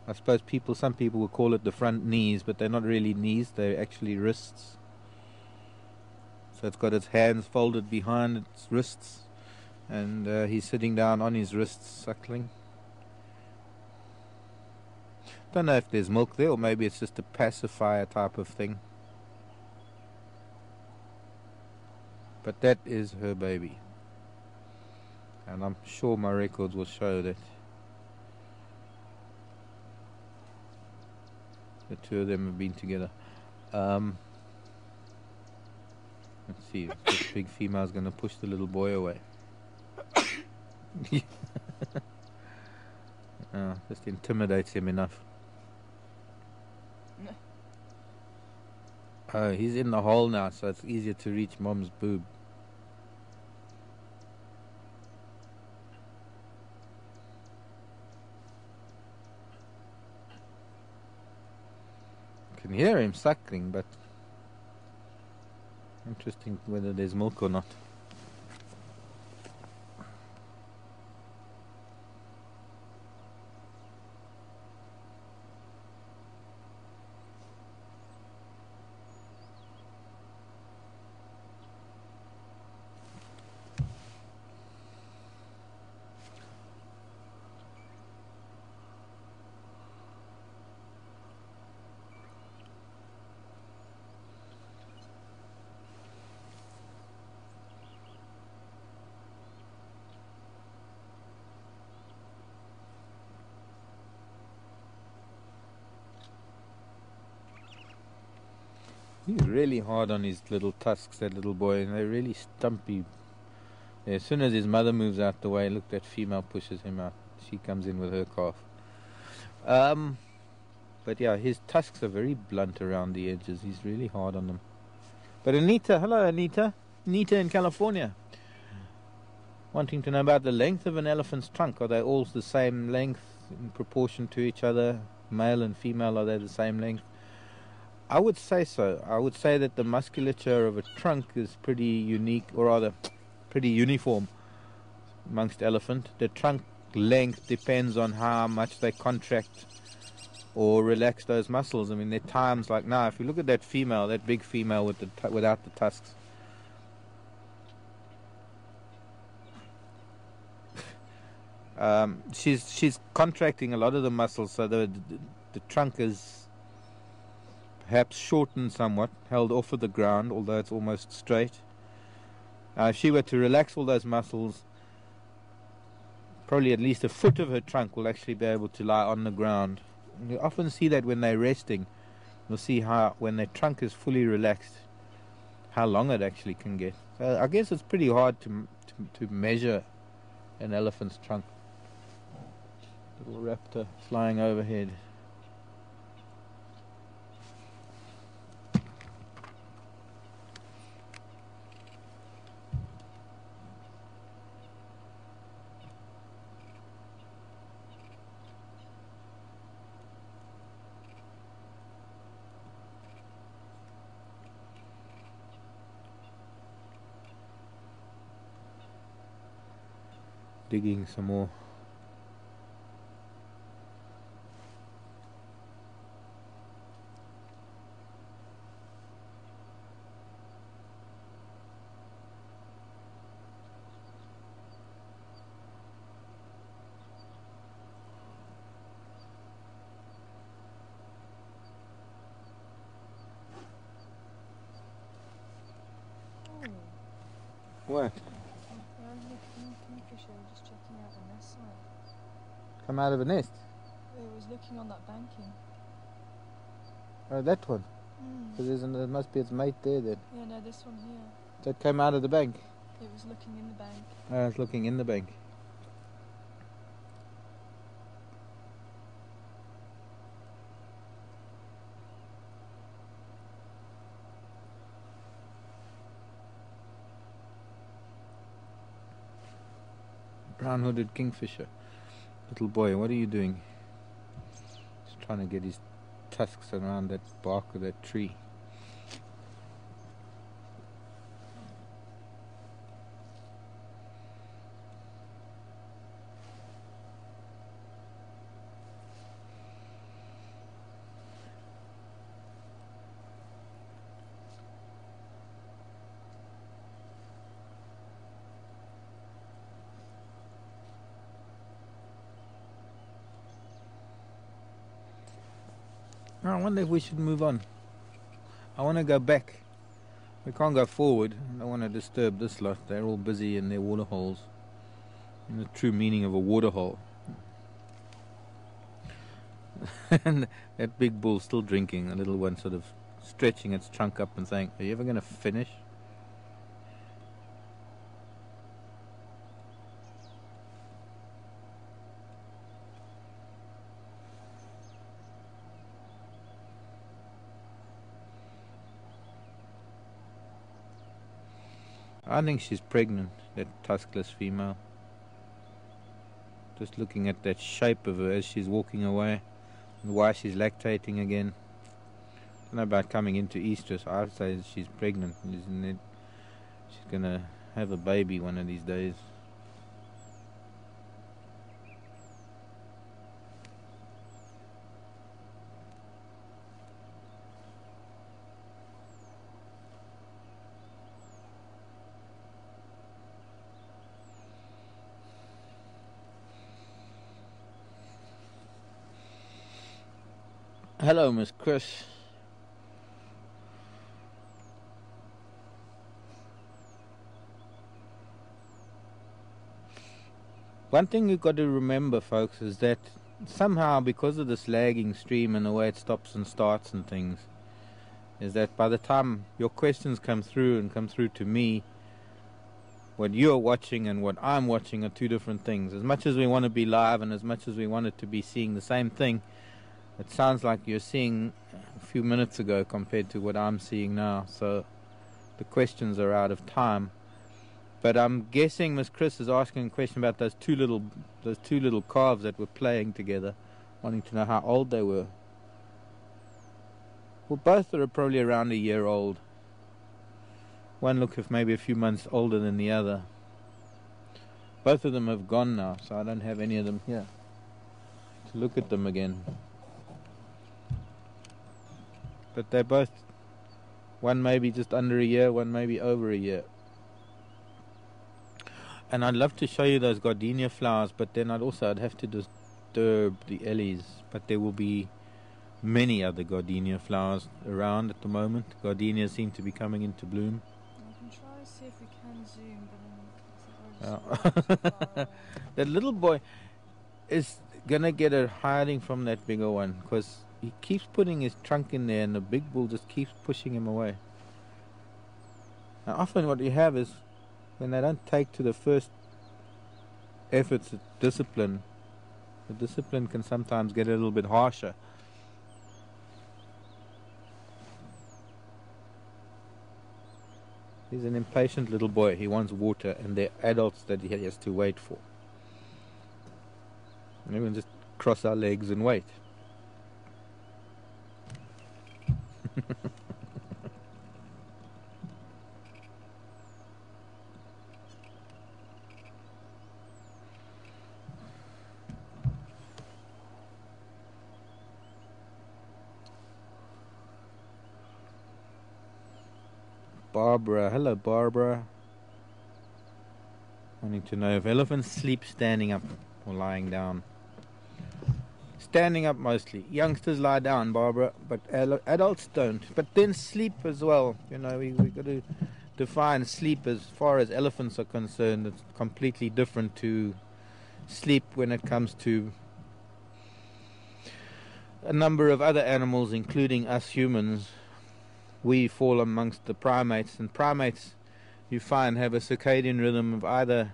I suppose some people will call it the front knees, but they're not really knees, they're actually wrists. So it's got its hands folded behind its wrists, and he's sitting down on his wrists suckling. Don't know if there's milk there, or maybe it's just a pacifier type of thing. But that is her baby, and I'm sure my records will show that the two of them have been together. Let's see if this big female's going to push the little boy away. Just intimidates him enough. Oh, he's in the hole now, so it's easier to reach Mom's boob. You can hear him suckling, but interesting whether there's milk or not. He's really hard on his little tusks, that little boy, and they're really stumpy. As soon as his mother moves out the way, look, that female pushes him out. She comes in with her calf. But yeah, his tusks are very blunt around the edges. He's really hard on them. But Anita, hello Anita. Anita in California. Wanting to know about the length of an elephant's trunk. Are they all the same length in proportion to each other? Male and female, are they the same length? I would say so. I would say that the musculature of a trunk is pretty unique, or rather pretty uniform amongst elephant. The trunk length depends on how much they contract or relax those muscles. I mean, there are times like now, if you look at that female, that big female with without the tusks, she's contracting a lot of the muscles, so the trunk is perhaps shortened somewhat, held off of the ground, although it's almost straight. If she were to relax all those muscles, probably at least a foot of her trunk will actually be able to lie on the ground. And you often see that when they're resting. You'll see how, when their trunk is fully relaxed, how long it actually can get. So I guess it's pretty hard to measure an elephant's trunk. Little raptor flying overhead. Digging some more. What? Just checking out the nest site. Come out of a nest? It was looking on that banking. Oh, that one? Because there must be its mate there then. Yeah, no, this one here. That came out of the bank? It was looking in the bank. Oh, it's looking in the bank. Brown-hooded kingfisher. Little boy, what are you doing? Just trying to get his tusks around that bark of that tree. I wonder if we should move on. I want to go back. We can't go forward. I don't want to disturb this lot. They're all busy in their water holes. In the true meaning of a water hole. And that big bull still drinking. A little one sort of stretching its trunk up and saying, "Are you ever going to finish?" I think she's pregnant, that tuskless female. Just looking at that shape of her as she's walking away, and why she's lactating again. I don't know about coming into estrus. I'd say she's pregnant, isn't it? She's gonna have a baby one of these days. Hello, Miss Chris. One thing you've got to remember, folks, is that somehow, because of this lagging stream and the way it stops and starts and things, is that by the time your questions come through and come through to me, what you're watching and what I'm watching are two different things. As much as we want to be live and as much as we want it to be seeing the same thing, it sounds like you're seeing a few minutes ago compared to what I'm seeing now. So the questions are out of time. But I'm guessing Miss Chris is asking a question about those two little calves that were playing together, wanting to know how old they were. Well, both are probably around a year old. One look if maybe a few months older than the other. Both of them have gone now, so I don't have any of them here to look at them again. But they're both, one maybe just under a year, one maybe over a year. And I'd love to show you those gardenia flowers, but then I'd have to disturb the ellies. But there will be many other gardenia flowers around at the moment. Gardenias seem to be coming into bloom. We can try to see if we can zoom, but then That little boy is gonna get a hiding from that bigger one, because he keeps putting his trunk in there and the big bull just keeps pushing him away. Now often what you have is when they don't take to the first efforts at discipline, the discipline can sometimes get a little bit harsher. He's an impatient little boy. He wants water, and they're adults that he has to wait for. And we can just cross our legs and wait. Barbara, hello Barbara. Wanting to know if elephants sleep standing up or lying down. Standing up mostly. Youngsters lie down, Barbara, but adults don't. But then sleep as well. You know, we've got to define sleep as far as elephants are concerned. It's completely different to sleep when it comes to a number of other animals, including us humans. We fall amongst the primates, and primates, you find, have a circadian rhythm of either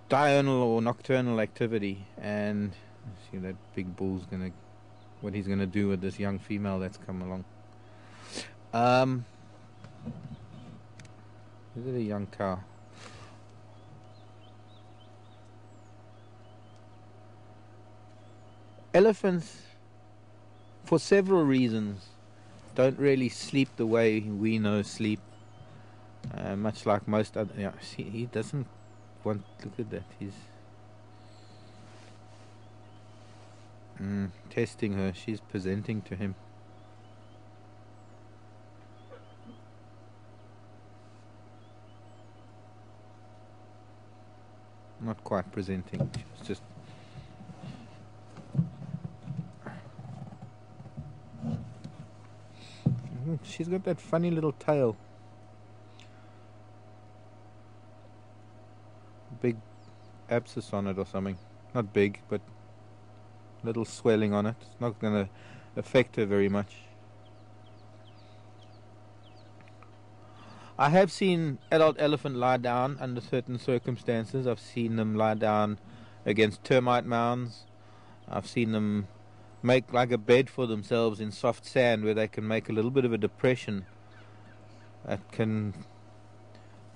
diurnal or nocturnal activity. And see that big bull's what he's gonna do with this young female that's come along. Is it a young cow? Elephants, for several reasons, don't really sleep the way we know sleep. Much like most other. Yeah, see, he doesn't want. Look at that. He's testing her. She's presenting to him. Not quite presenting. She's just. She's got that funny little tail. Big abscess on it or something. Not big, but little swelling on it. It's not going to affect her very much. I have seen adult elephant lie down under certain circumstances. I've seen them lie down against termite mounds. I've seen them make like a bed for themselves in soft sand where they can make a little bit of a depression that can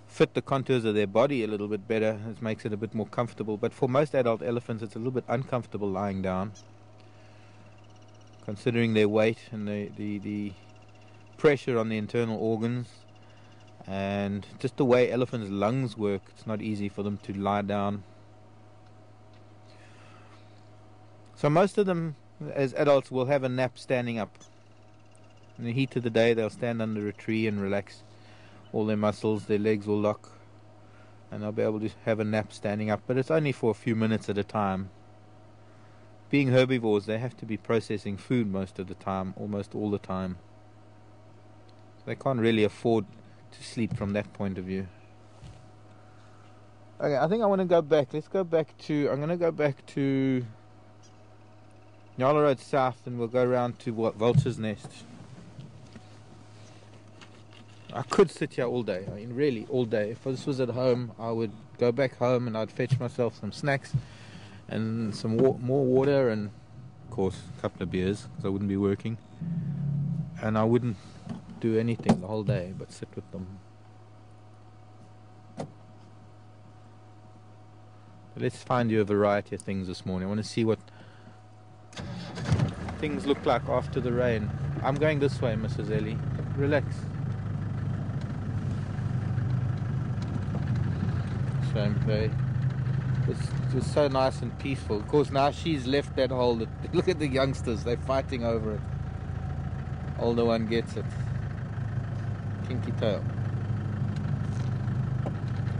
fit the contours of their body a little bit better. It makes it a bit more comfortable. But for most adult elephants, it's a little bit uncomfortable lying down, considering their weight and the pressure on the internal organs and just the way elephants' lungs work. It's not easy for them to lie down. So most of them as adults will have a nap standing up. In the heat of the day, they'll stand under a tree and relax all their muscles. Their legs will lock and they'll be able to have a nap standing up, but it's only for a few minutes at a time. Being herbivores, they have to be processing food most of the time, almost all the time. So they can't really afford to sleep from that point of view. Okay, I think I want to go back. I'm going to go back to Nyala Road South, and we'll go around to Vulture's Nest. I could sit here all day. I mean, really, all day. If this was at home, I would go back home and I'd fetch myself some snacks and some more water and, of course, a couple of beers because I wouldn't be working. And I wouldn't do anything the whole day but sit with them. Let's find you a variety of things this morning. I want to see what things look like after the rain. I'm going this way, Mrs. Ellie. Relax. Shame Bay. It was so nice and peaceful. Of course, now she's left that hole. Look at the youngsters. They're fighting over it. Older one gets it. Kinky tail.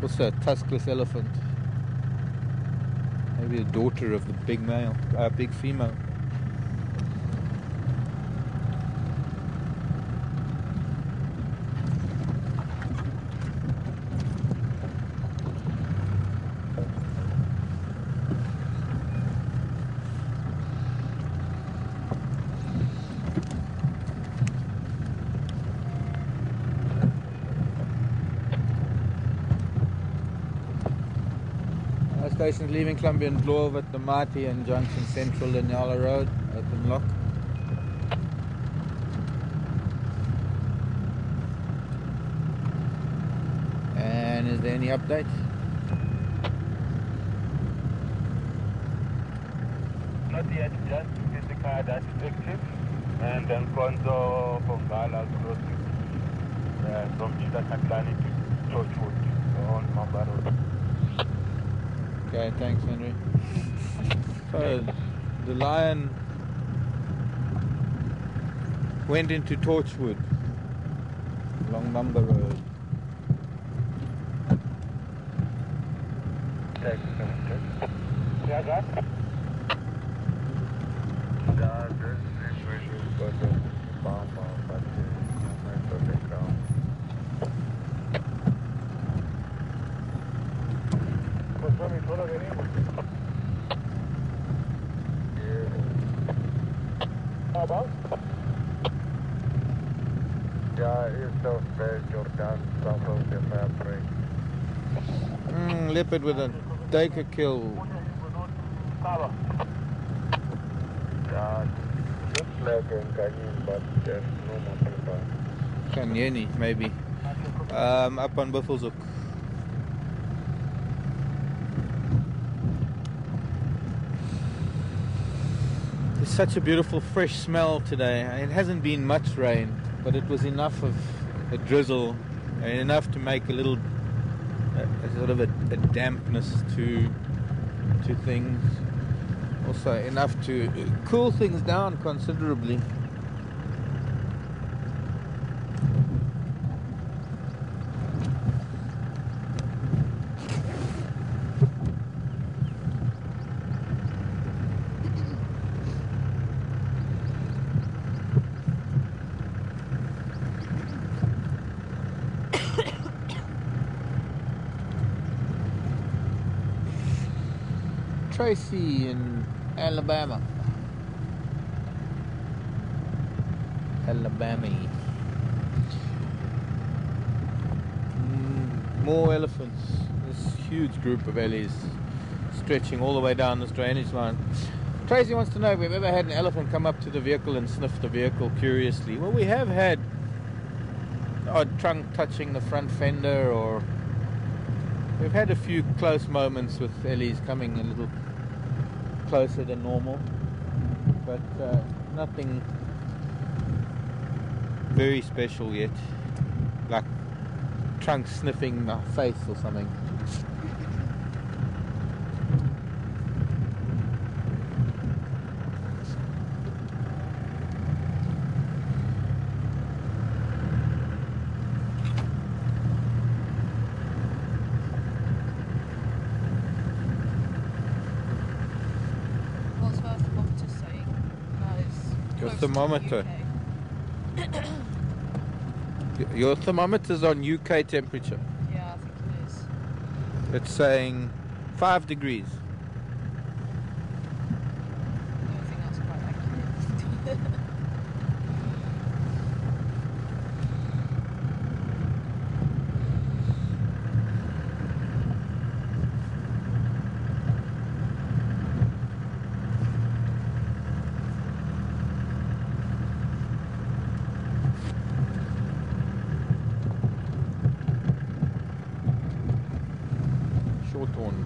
Also a tuskless elephant. Maybe the daughter of the big male, big female. Stations leaving Columbia and Bloor at the Mighty and Junction Central Linyala Road, open lock. And is there any update? Not yet, just get the car that's active and then Konzo from Gala crossing from Peter Katlani to Torchwood on Mamba Road. Okay, thanks, Henry. So, the Lion went into Torchwood along Mamba Road. Yeah, that? Yeah, this is got the bomb, but it's on the ground. About? Yeah, it's so fair, Jordan, some of the fabric. Leopard with a Daker kill. Yeah, looks like a canyon, but there's no more people. Kanyeni, maybe. Up on Buffelshoek. It's such a beautiful fresh smell today. It hasn't been much rain, but it was enough of a drizzle and enough to make a little sort of a dampness to things. Also enough to cool things down considerably. Tracy in Alabama. More elephants. This huge group of ellies stretching all the way down this drainage line. Tracy wants to know if we've ever had an elephant come up to the vehicle and sniff the vehicle curiously. Well, we have had odd trunk touching the front fender, or we've had a few close moments with ellies coming a little closer than normal, but nothing very special yet, like trunk sniffing my face or something. Thermometer. Your thermometer's on UK temperature. Yeah, I think it is. It's saying 5 degrees. I think that's quite accurate. Hawthorne.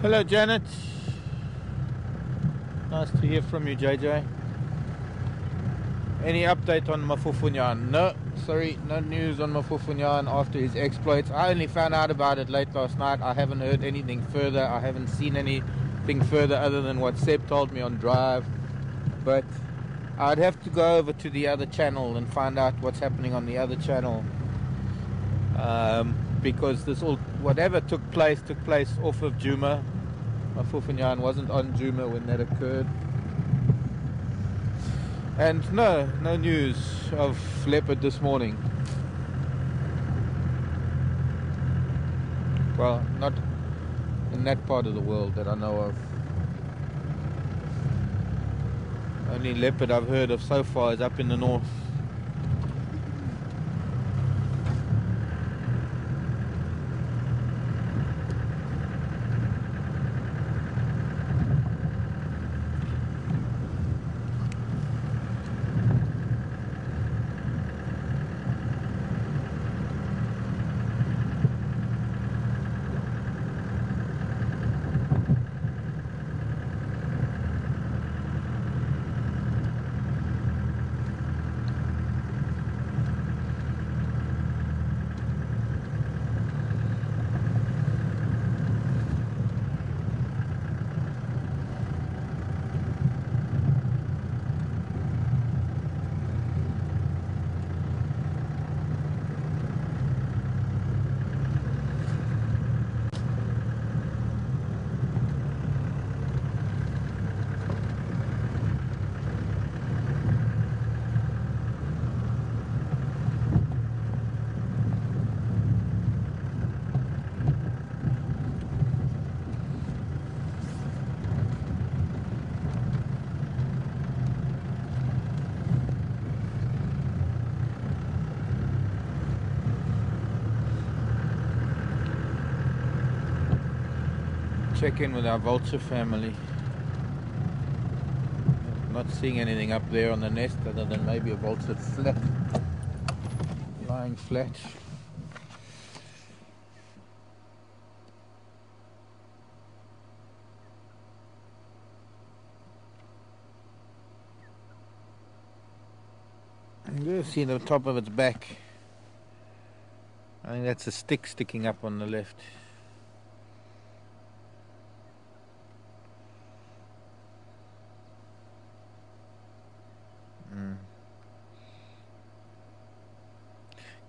Hello Janet. Nice to hear from you, JJ. Any update on Mafufunyan? No, sorry, no news on Mafufunyan after his exploits. I only found out about it late last night. I haven't heard anything further. I haven't seen anything further other than what Sept told me on drive. But I'd have to go over to the other channel and find out what's happening on the other channel. Because whatever took place off of Juma. Mafufunyan wasn't on Juma when that occurred. And no news of leopard this morning. Well, not in that part of the world that I know of. Only leopard I've heard of so far is up in the north. Check in with our vulture family. Not seeing anything up there on the nest other than maybe a vulture flat, lying flat. You see the top of its back. I think that's a stick sticking up on the left.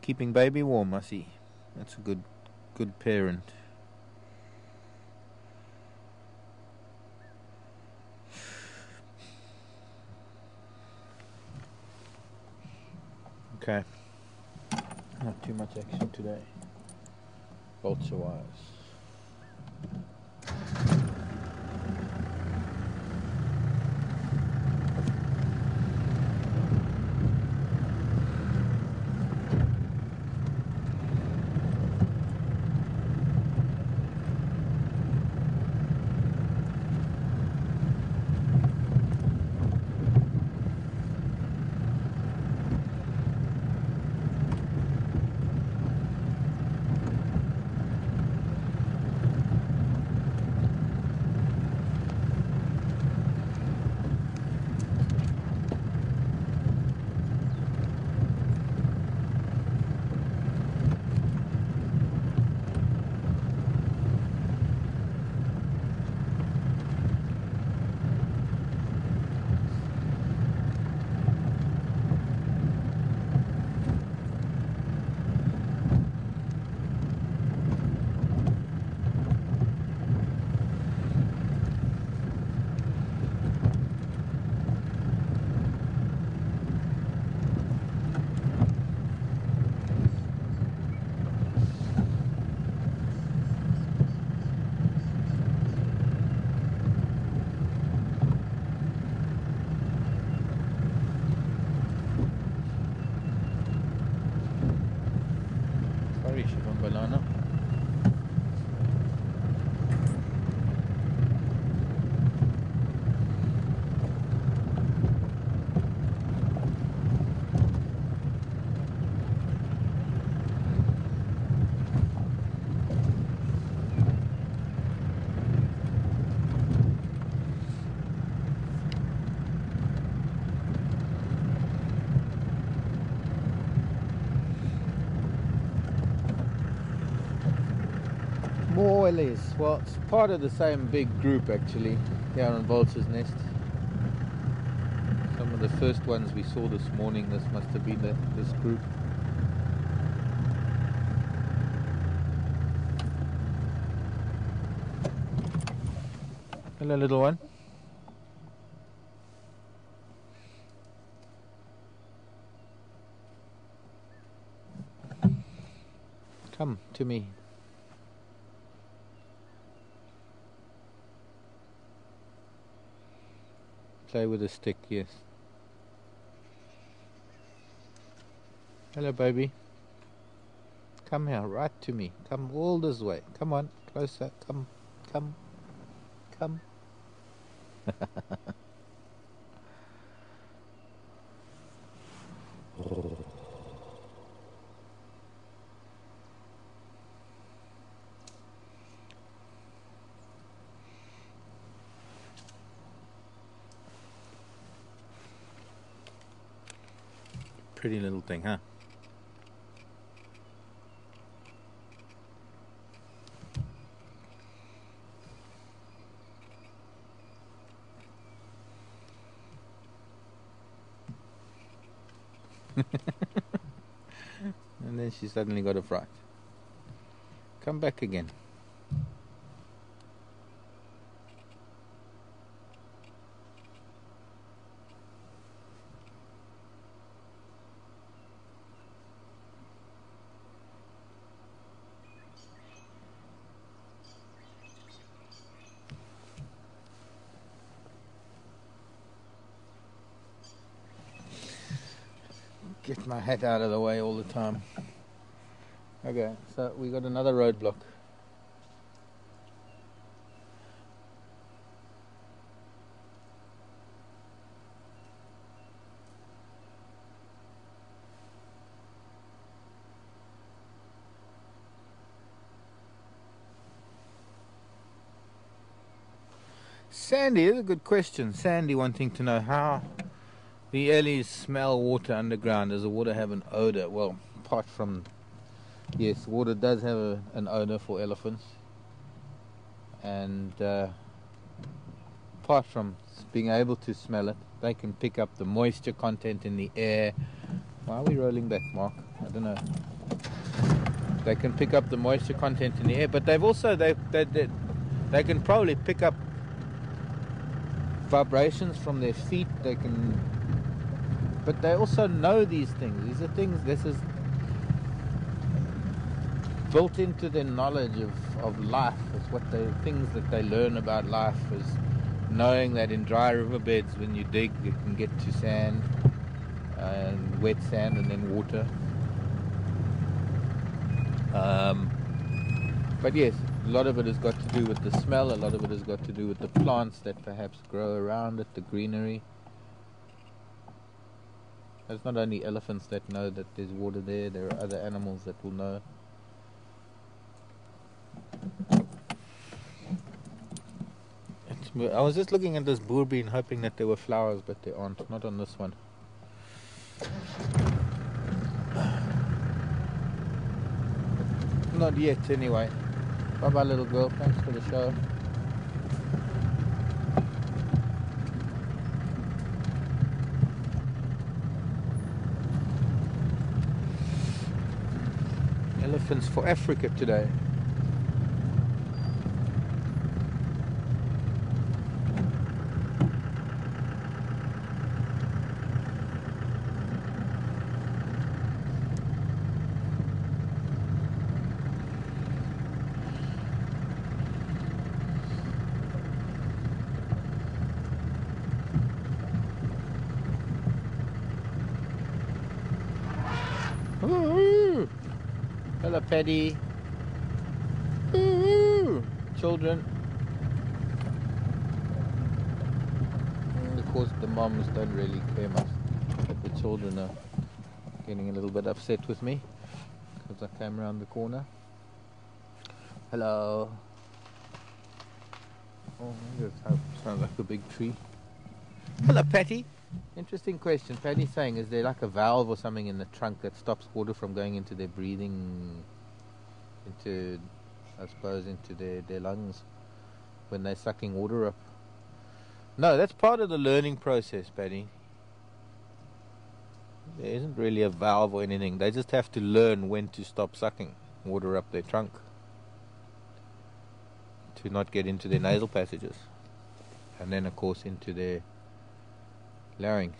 Keeping baby warm, I see. That's a good parent. Okay. Not too much action today, vulture wise. Ellies. Well, it's part of the same big group actually, here on Vulture's Nest. Some of the first ones we saw this morning, this must have been this group. Hello, little one. Come to me. Play with a stick, yes. Hello, baby. Come here, right to me. Come all this way. Come on, closer. Come, come, come. Pretty little thing, huh? And then she suddenly got a fright. Come back again. Get my hat out of the way all the time. Okay, so we got another roadblock. Sandy is a good question. Sandy wanting to know how the ellies smell water underground. Does the water have an odor? Well, apart from, yes, water does have an odor for elephants. And apart from being able to smell it, they can pick up the moisture content in the air. Why are we rolling back, Mark? I don't know. They can pick up the moisture content in the air, but they've also, they can probably pick up vibrations from their feet. They can, but they also know these things. These are things, this is built into their knowledge of life. It's what the things that they learn about life is knowing that in dry riverbeds, when you dig, you can get to sand, and wet sand, and then water. But yes, a lot of it has got to do with the smell, a lot of it has got to do with the plants that perhaps grow around it, the greenery. There's not only elephants that know that there's water there, there are other animals that will know. I was just looking at this boerbean hoping that there were flowers, but there aren't, not on this one. Not yet, anyway. Bye bye, little girl. Thanks for the show. Elephants for Africa today. Ooh. Hello, Paddy. Ooh. Children. And of course, the moms don't really care much, but the children are getting a little bit upset with me because I came around the corner. Hello. Oh, this sounds like a big tree. Hello, Patty. Interesting question. Paddy's saying, is there like a valve or something in the trunk that stops water from going into their breathing, into I suppose, into their lungs when they're sucking water up. No, that's part of the learning process, Paddy. There isn't really a valve or anything. They just have to learn when to stop sucking water up their trunk to not get into their nasal passages, and then of course into their larynx.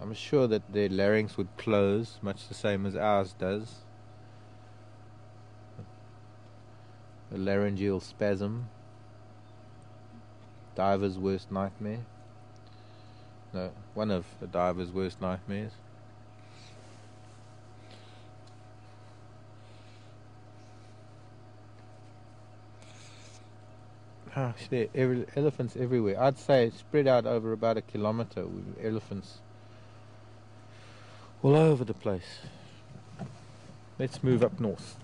I'm sure that their larynx would close much the same as ours does. A laryngeal spasm. Diver's worst nightmare. No, one of a diver's worst nightmares. Actually, elephants everywhere. I'd say spread out over about 1 kilometer with elephants all over the place. Let's move up north.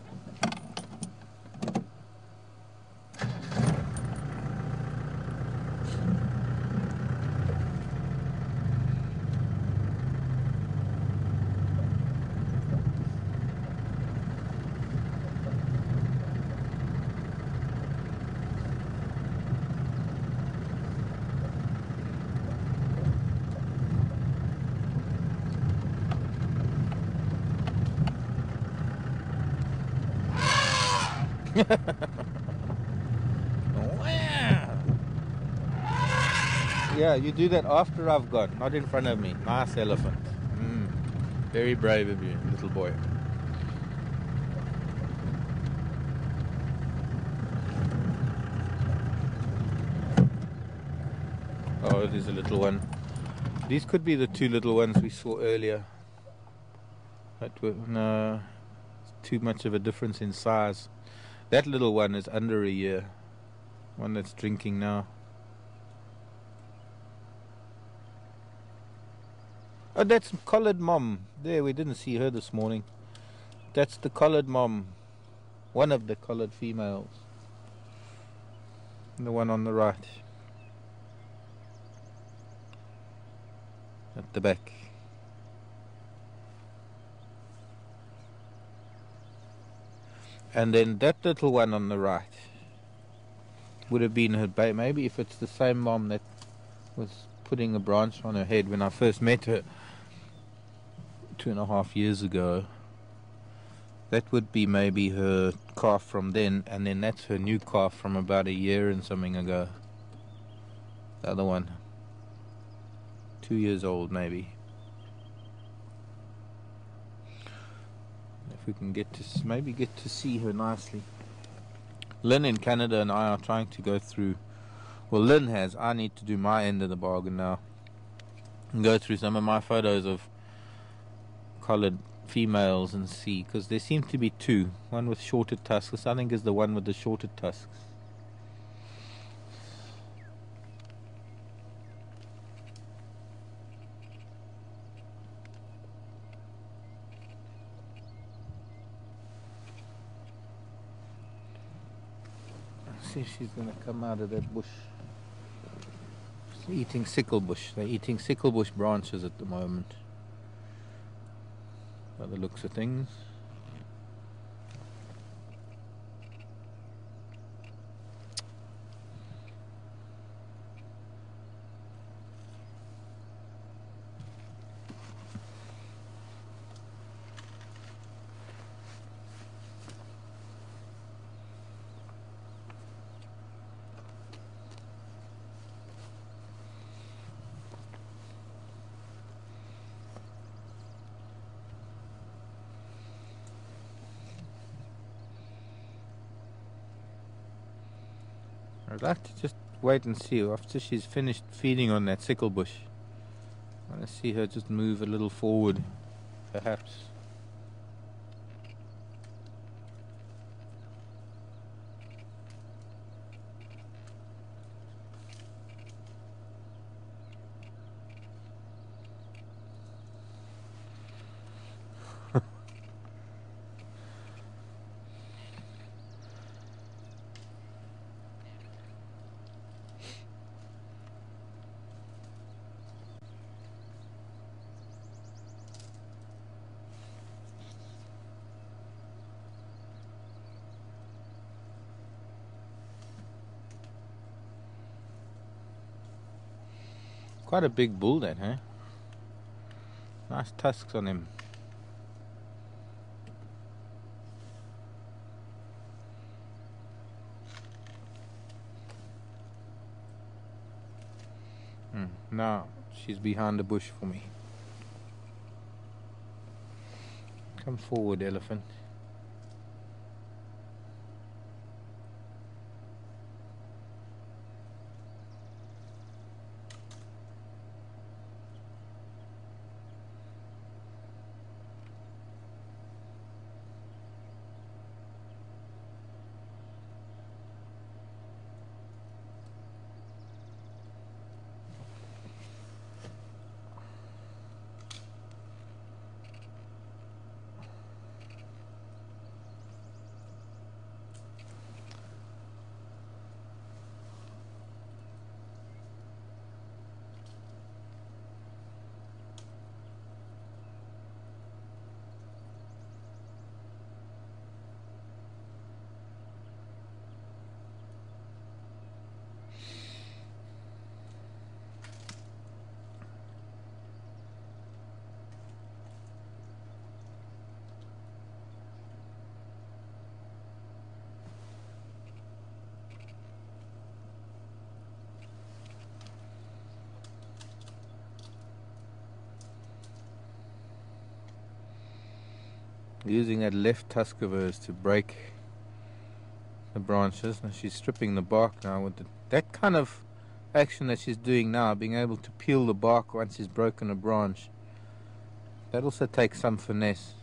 Yeah, you do that after I've gone, not in front of me. Nice elephant. Very brave of you, little boy. Oh, there's a little one. These could be the two little ones we saw earlier. No, it's too much of a difference in size. That little one is under a year. One that's drinking now. Oh, that's collared mom. There, we didn't see her this morning. That's the collared mom. One of the collared females. The one on the right. At the back. And then that little one on the right would have been her baby. Maybe if it's the same mom that was putting a branch on her head when I first met her 2.5 years ago. That would be maybe her calf from then, and then that's her new calf from about 1 year and something ago. The other one, 2 years old maybe. If we can get to see her nicely. Lynn in Canada and I are trying to go through, well, Lynn has, I need to do my end of the bargain now and go through some of my photos of collared females and see, because there seem to be two, one with shorter tusks. I think is the one with the shorter tusks. See if she's going to come out of that bush. She's eating sickle bush. They're eating sickle bush branches at the moment, by the looks of things. I'd like to just wait and see after she's finished feeding on that sickle bush. I want to see her just move a little forward, perhaps. Quite a big bull, that, huh? Nice tusks on him. Now she's behind the bush for me. Come forward, elephant. Using that left tusk of hers to break the branches. Now she's stripping the bark now with that kind of action that she's doing now, being able to peel the bark once she's broken a branch. That also takes some finesse.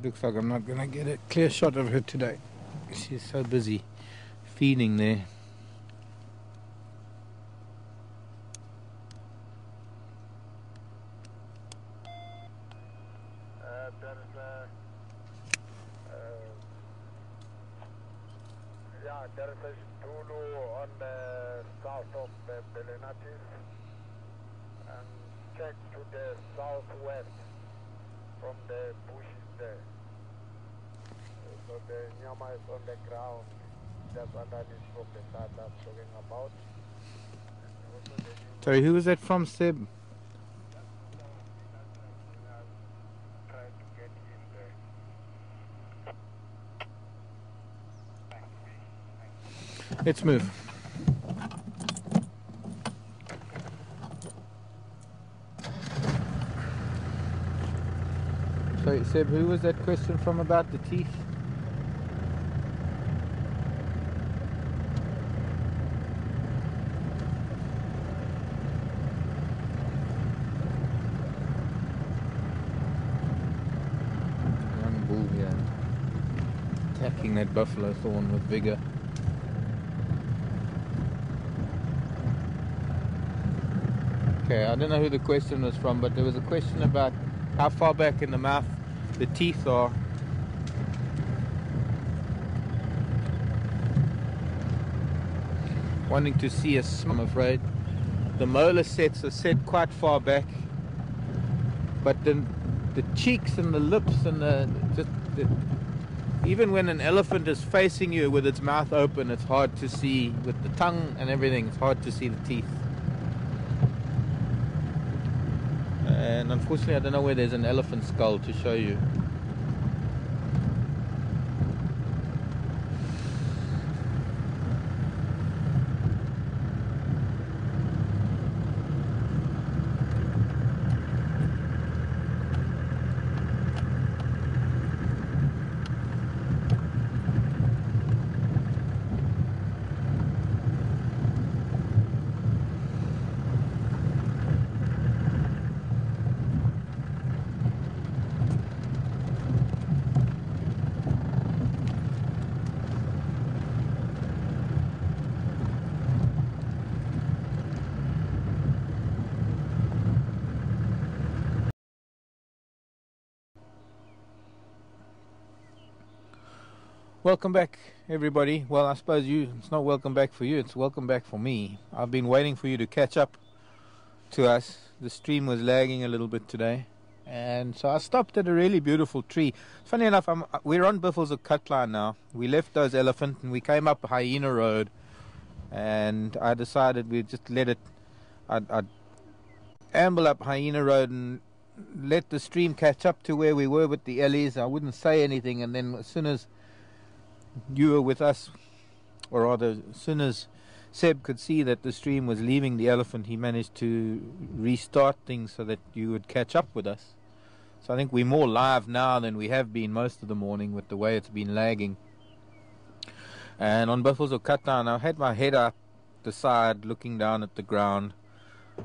Looks like I'm not gonna get a clear shot of her today. She's so busy feeding there. There is a Zulu on the south of the Belenatis and check to the southwest from the bushes there. So the Nyama is on the ground just underneath from the side I'm talking about. Sorry, who was that from, Seb? Try to get in there. Let's move. Sorry, Seb, who was that question from about the teeth? Young bull here, attacking that buffalo thorn with vigor. Okay, I don't know who the question was from, but there was a question about how far back in the mouth the teeth are. Wanting to see a I'm afraid. The molar sets are set quite far back, but then the cheeks and the lips and even when an elephant is facing you with its mouth open, it's hard to see, with the tongue and everything, it's hard to see the teeth. And unfortunately I don't know where there's an elephant skull to show you. Welcome back, everybody. Well, I suppose it's not welcome back for you, it's welcome back for me. I've been waiting for you to catch up to us. The stream was lagging a little bit today, and so I stopped at a really beautiful tree. Funny enough, we're on Buffels of Cutline now. We left those elephant and we came up Hyena Road, and I decided we'd just let it, I'd amble up Hyena Road and let the stream catch up to where we were with the Ellies. I wouldn't say anything, and then as soon as you were with us, or rather as soon as Seb could see that the stream was leaving the elephant, he managed to restart things so that you would catch up with us. So I think we're more live now than we have been most of the morning with the way it's been lagging. And on Buffels of Cutline, I had my head up the side looking down at the ground,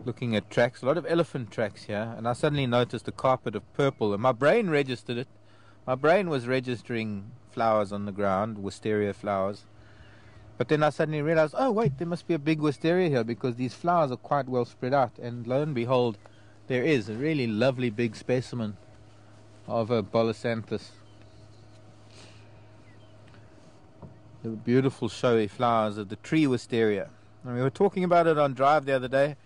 looking at tracks, a lot of elephant tracks here, and I suddenly noticed a carpet of purple, and my brain registered it. My brain was registering flowers on the ground, wisteria flowers. But then I suddenly realized, oh wait, there must be a big wisteria here, because these flowers are quite well spread out. And lo and behold, there is a really lovely big specimen of a Bolisanthus. The beautiful showy flowers of the tree wisteria. And we were talking about it on drive the other day.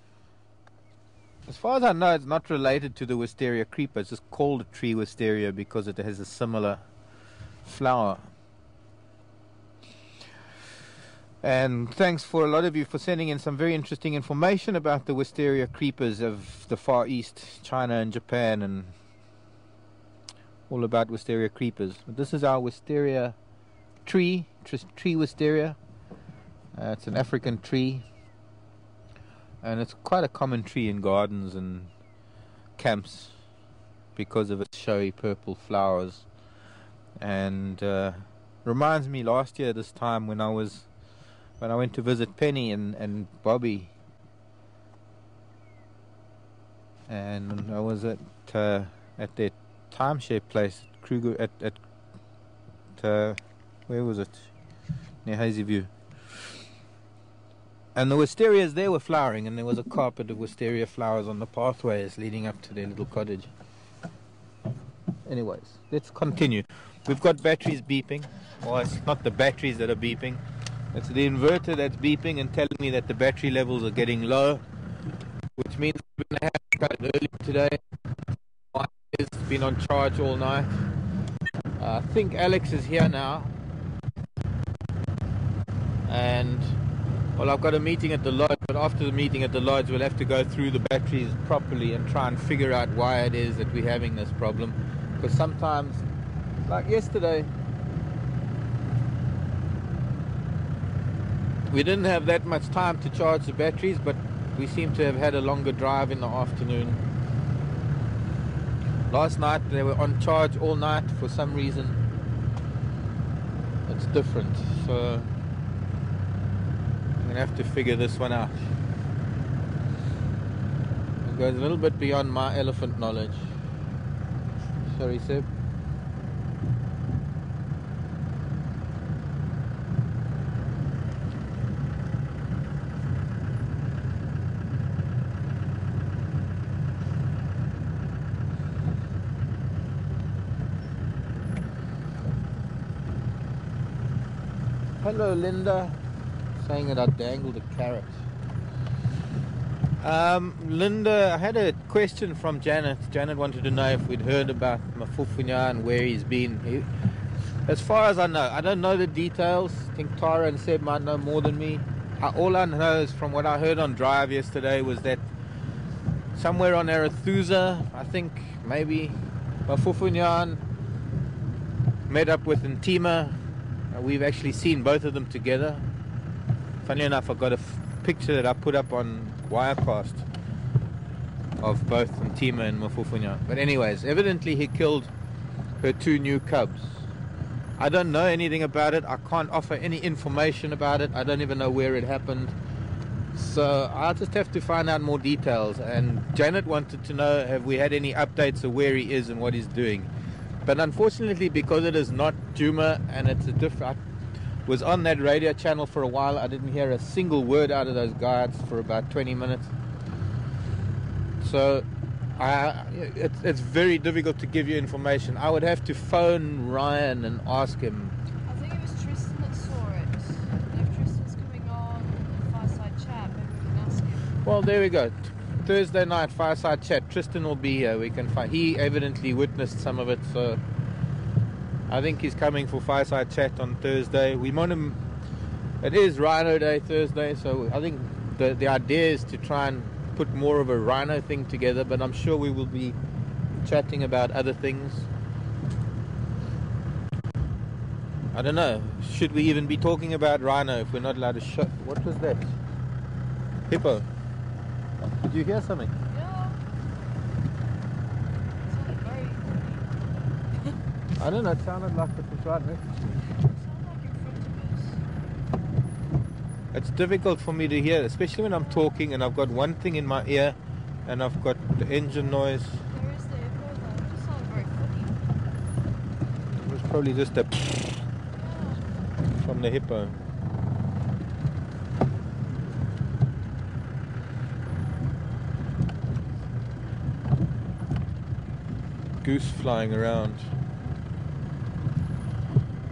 As far as I know, it's not related to the wisteria creeper. It's just called a tree wisteria because it has a similar flower. And thanks for a lot of you for sending in some very interesting information about the wisteria creepers of the Far East, China and Japan, and all about wisteria creepers. But this is our wisteria tree wisteria. It's an African tree, and it's quite a common tree in gardens and camps because of its showy purple flowers. And reminds me last year this time when I went to visit Penny and Bobby, and I was at their timeshare place, Kruger, at where was it? Near Hazy View. And the wisterias there were flowering, and there was a carpet of wisteria flowers on the pathways leading up to their little cottage. Anyways, let's continue. We've got batteries beeping. Well, it's not the batteries that are beeping. It's the inverter that's beeping and telling me that the battery levels are getting low, which means we're going to have to cut it early today. Mine has been on charge all night. I think Alex is here now. And well, I've got a meeting at the lodge, but after the meeting at the lodge we'll have to go through the batteries properly and try and figure out why it is that we're having this problem. Because sometimes, like yesterday, we didn't have that much time to charge the batteries, but we seem to have had a longer drive in the afternoon. Last night they were on charge all night for some reason. It's different, so I'm going to have to figure this one out. It goes a little bit beyond my elephant knowledge. Sorry, Seb. Hello, Linda. Saying that I dangled a carrot. Linda, I had a question from Janet. Janet wanted to know if we'd heard about Mafufunya and where he's been. As far as I know, I don't know the details. I think Tara and Seb might know more than me. All I know is from what I heard on Drive yesterday was that somewhere on Arathusa, I think maybe Mafufunya met up with Ntima. We've actually seen both of them together. Funny enough, I got a picture that I put up on Wirecast of both Ntima and Mafufunya. But anyways, evidently he killed her 2 new cubs. I don't know anything about it. I can't offer any information about it. I don't even know where it happened. So I'll just have to find out more details. And Janet wanted to know, have we had any updates of where he is and what he's doing. But unfortunately, because it is not Juma and it's a different... I was on that radio channel for a while. I didn't hear a single word out of those guys for about 20 minutes. So it's very difficult to give you information. I would have to phone Ryan and ask him. I think it was Tristan that saw it. And if Tristan's coming on Fireside Chat, maybe we can ask him. Well, there we go. Thursday night Fireside Chat. Tristan will be here. We can find. He evidently witnessed some of it, so I think he's coming for Fireside Chat on Thursday. We want him. It is Rhino Day Thursday, so I think the idea is to try and put more of a rhino thing together, but I'm sure we will be chatting about other things. I don't know, should we even be talking about rhino if we're not allowed to show? What was that? Hippo. Did you hear something? Yeah. It sounded very I don't know, it sounded like it was right next. It sounded like in front of us. It's difficult for me to hear, especially when I'm talking and I've got one thing in my ear and I've got the engine noise. There is the hippo though. It just sounded very funny. It was probably just a Yeah. from the hippo. Goose flying around.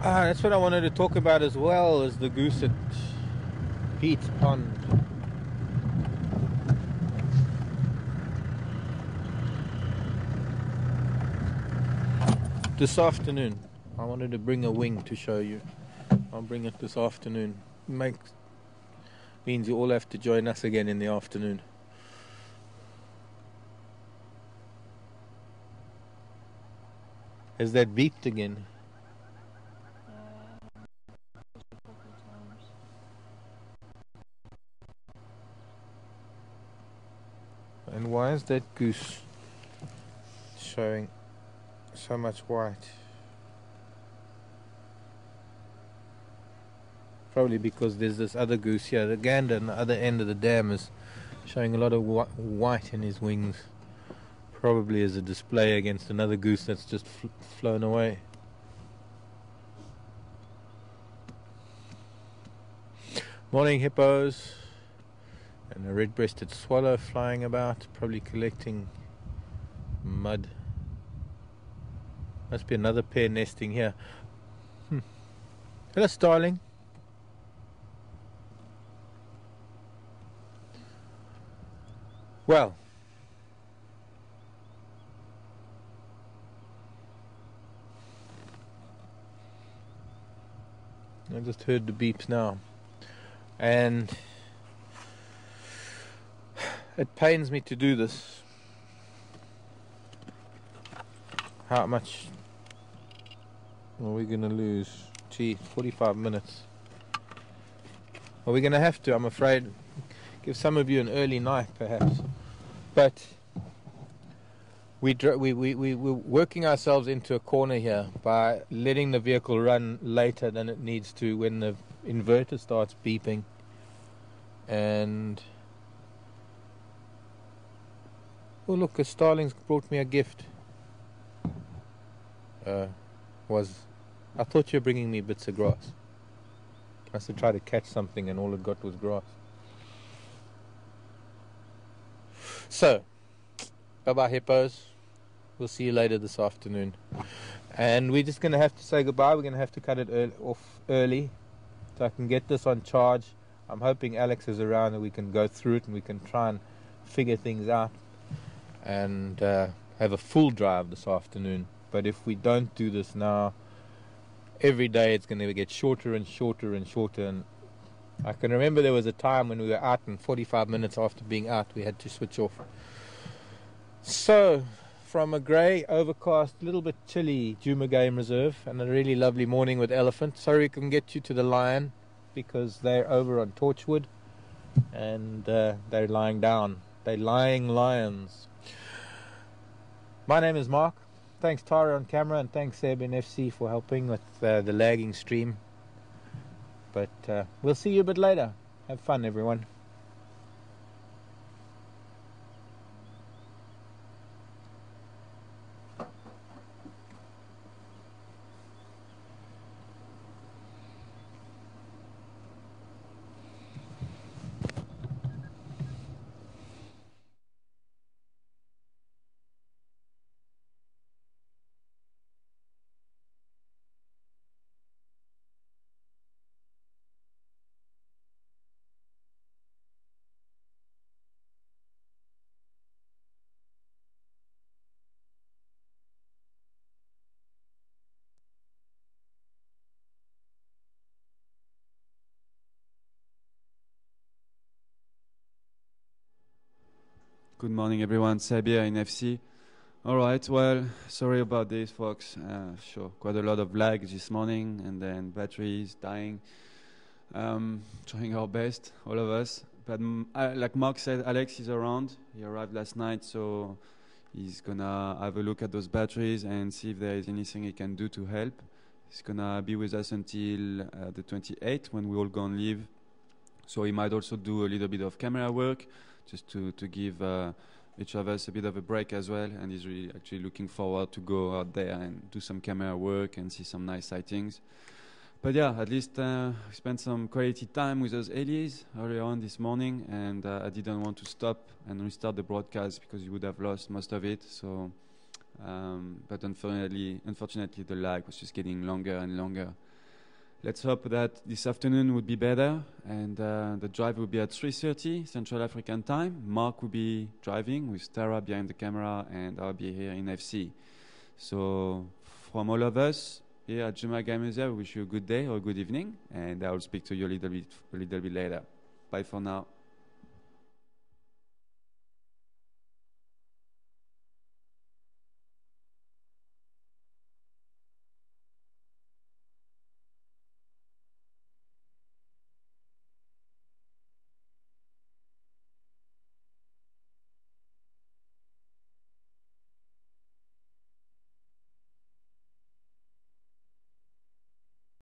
That's what I wanted to talk about as well, is the goose at Pete's Pond. This afternoon, I wanted to bring a wing to show you. I'll bring it this afternoon. Means you all have to join us again in the afternoon. Has that beeped again? Just a couple of times. And why is that goose showing so much white? Probably because there's this other goose here. The gander on the other end of the dam is showing a lot of white in his wings. Probably as a display against another goose that's just flown away. Morning, hippos. And a red-breasted swallow flying about, probably collecting mud. Must be another pair nesting here. Hello, starling. Well, I just heard the beeps now, and it pains me to do this. How much are we going to lose? Gee, 45 minutes. Are we going to have to, I'm afraid, give some of you an early night perhaps. But we're working ourselves into a corner here by letting the vehicle run later than it needs to when the inverter starts beeping. And oh look, a starling's brought me a gift. I thought you were bringing me bits of grass. Must have tried to catch something and all it got was grass. So, bye-bye hippos. We'll see you later this afternoon. And we're just going to have to say goodbye. We're going to have to cut it off early. so I can get this on charge. I'm hoping Alex is around and we can go through it and we can try and figure things out and have a full drive this afternoon. But if we don't do this now, every day it's going to get shorter and shorter and shorter. And I can remember there was a time when we were out and 45 minutes after being out we had to switch off. So from a grey, overcast, little bit chilly Djuma Game Reserve and a really lovely morning with elephant. Sorry we couldn't get you to the lion because they're over on Torchwood and they're lying down. They're lying lions. My name is Mark. Thanks Tara on camera and thanks Seb in FC for helping with the lagging stream. But we'll see you a bit later. Have fun everyone. Good morning, everyone. Sept here in FC. All right, well, sorry about this, folks. Sure, quite a lot of lag this morning, and then batteries dying. Trying our best, all of us. But like Mark said, Alex is around. He arrived last night, so he's gonna have a look at those batteries and see if there is anything he can do to help. He's gonna be with us until the 28th when we all go on leave. So he might also do a little bit of camera work, just to give each of us a bit of a break as well. And he's really actually looking forward to go out there and do some camera work and see some nice sightings. But yeah, at least we spent some quality time with those Elies earlier on this morning, and I didn't want to stop and restart the broadcast because you would have lost most of it. So, but unfortunately, the lag was just getting longer and longer. Let's hope that this afternoon would be better, and the drive will be at 3:30 Central African time. Mark will be driving with Tara behind the camera, and I'll be here in FC. So from all of us here at Djuma Game Reserve, we wish you a good day or a good evening, and I will speak to you a little bit later. Bye for now.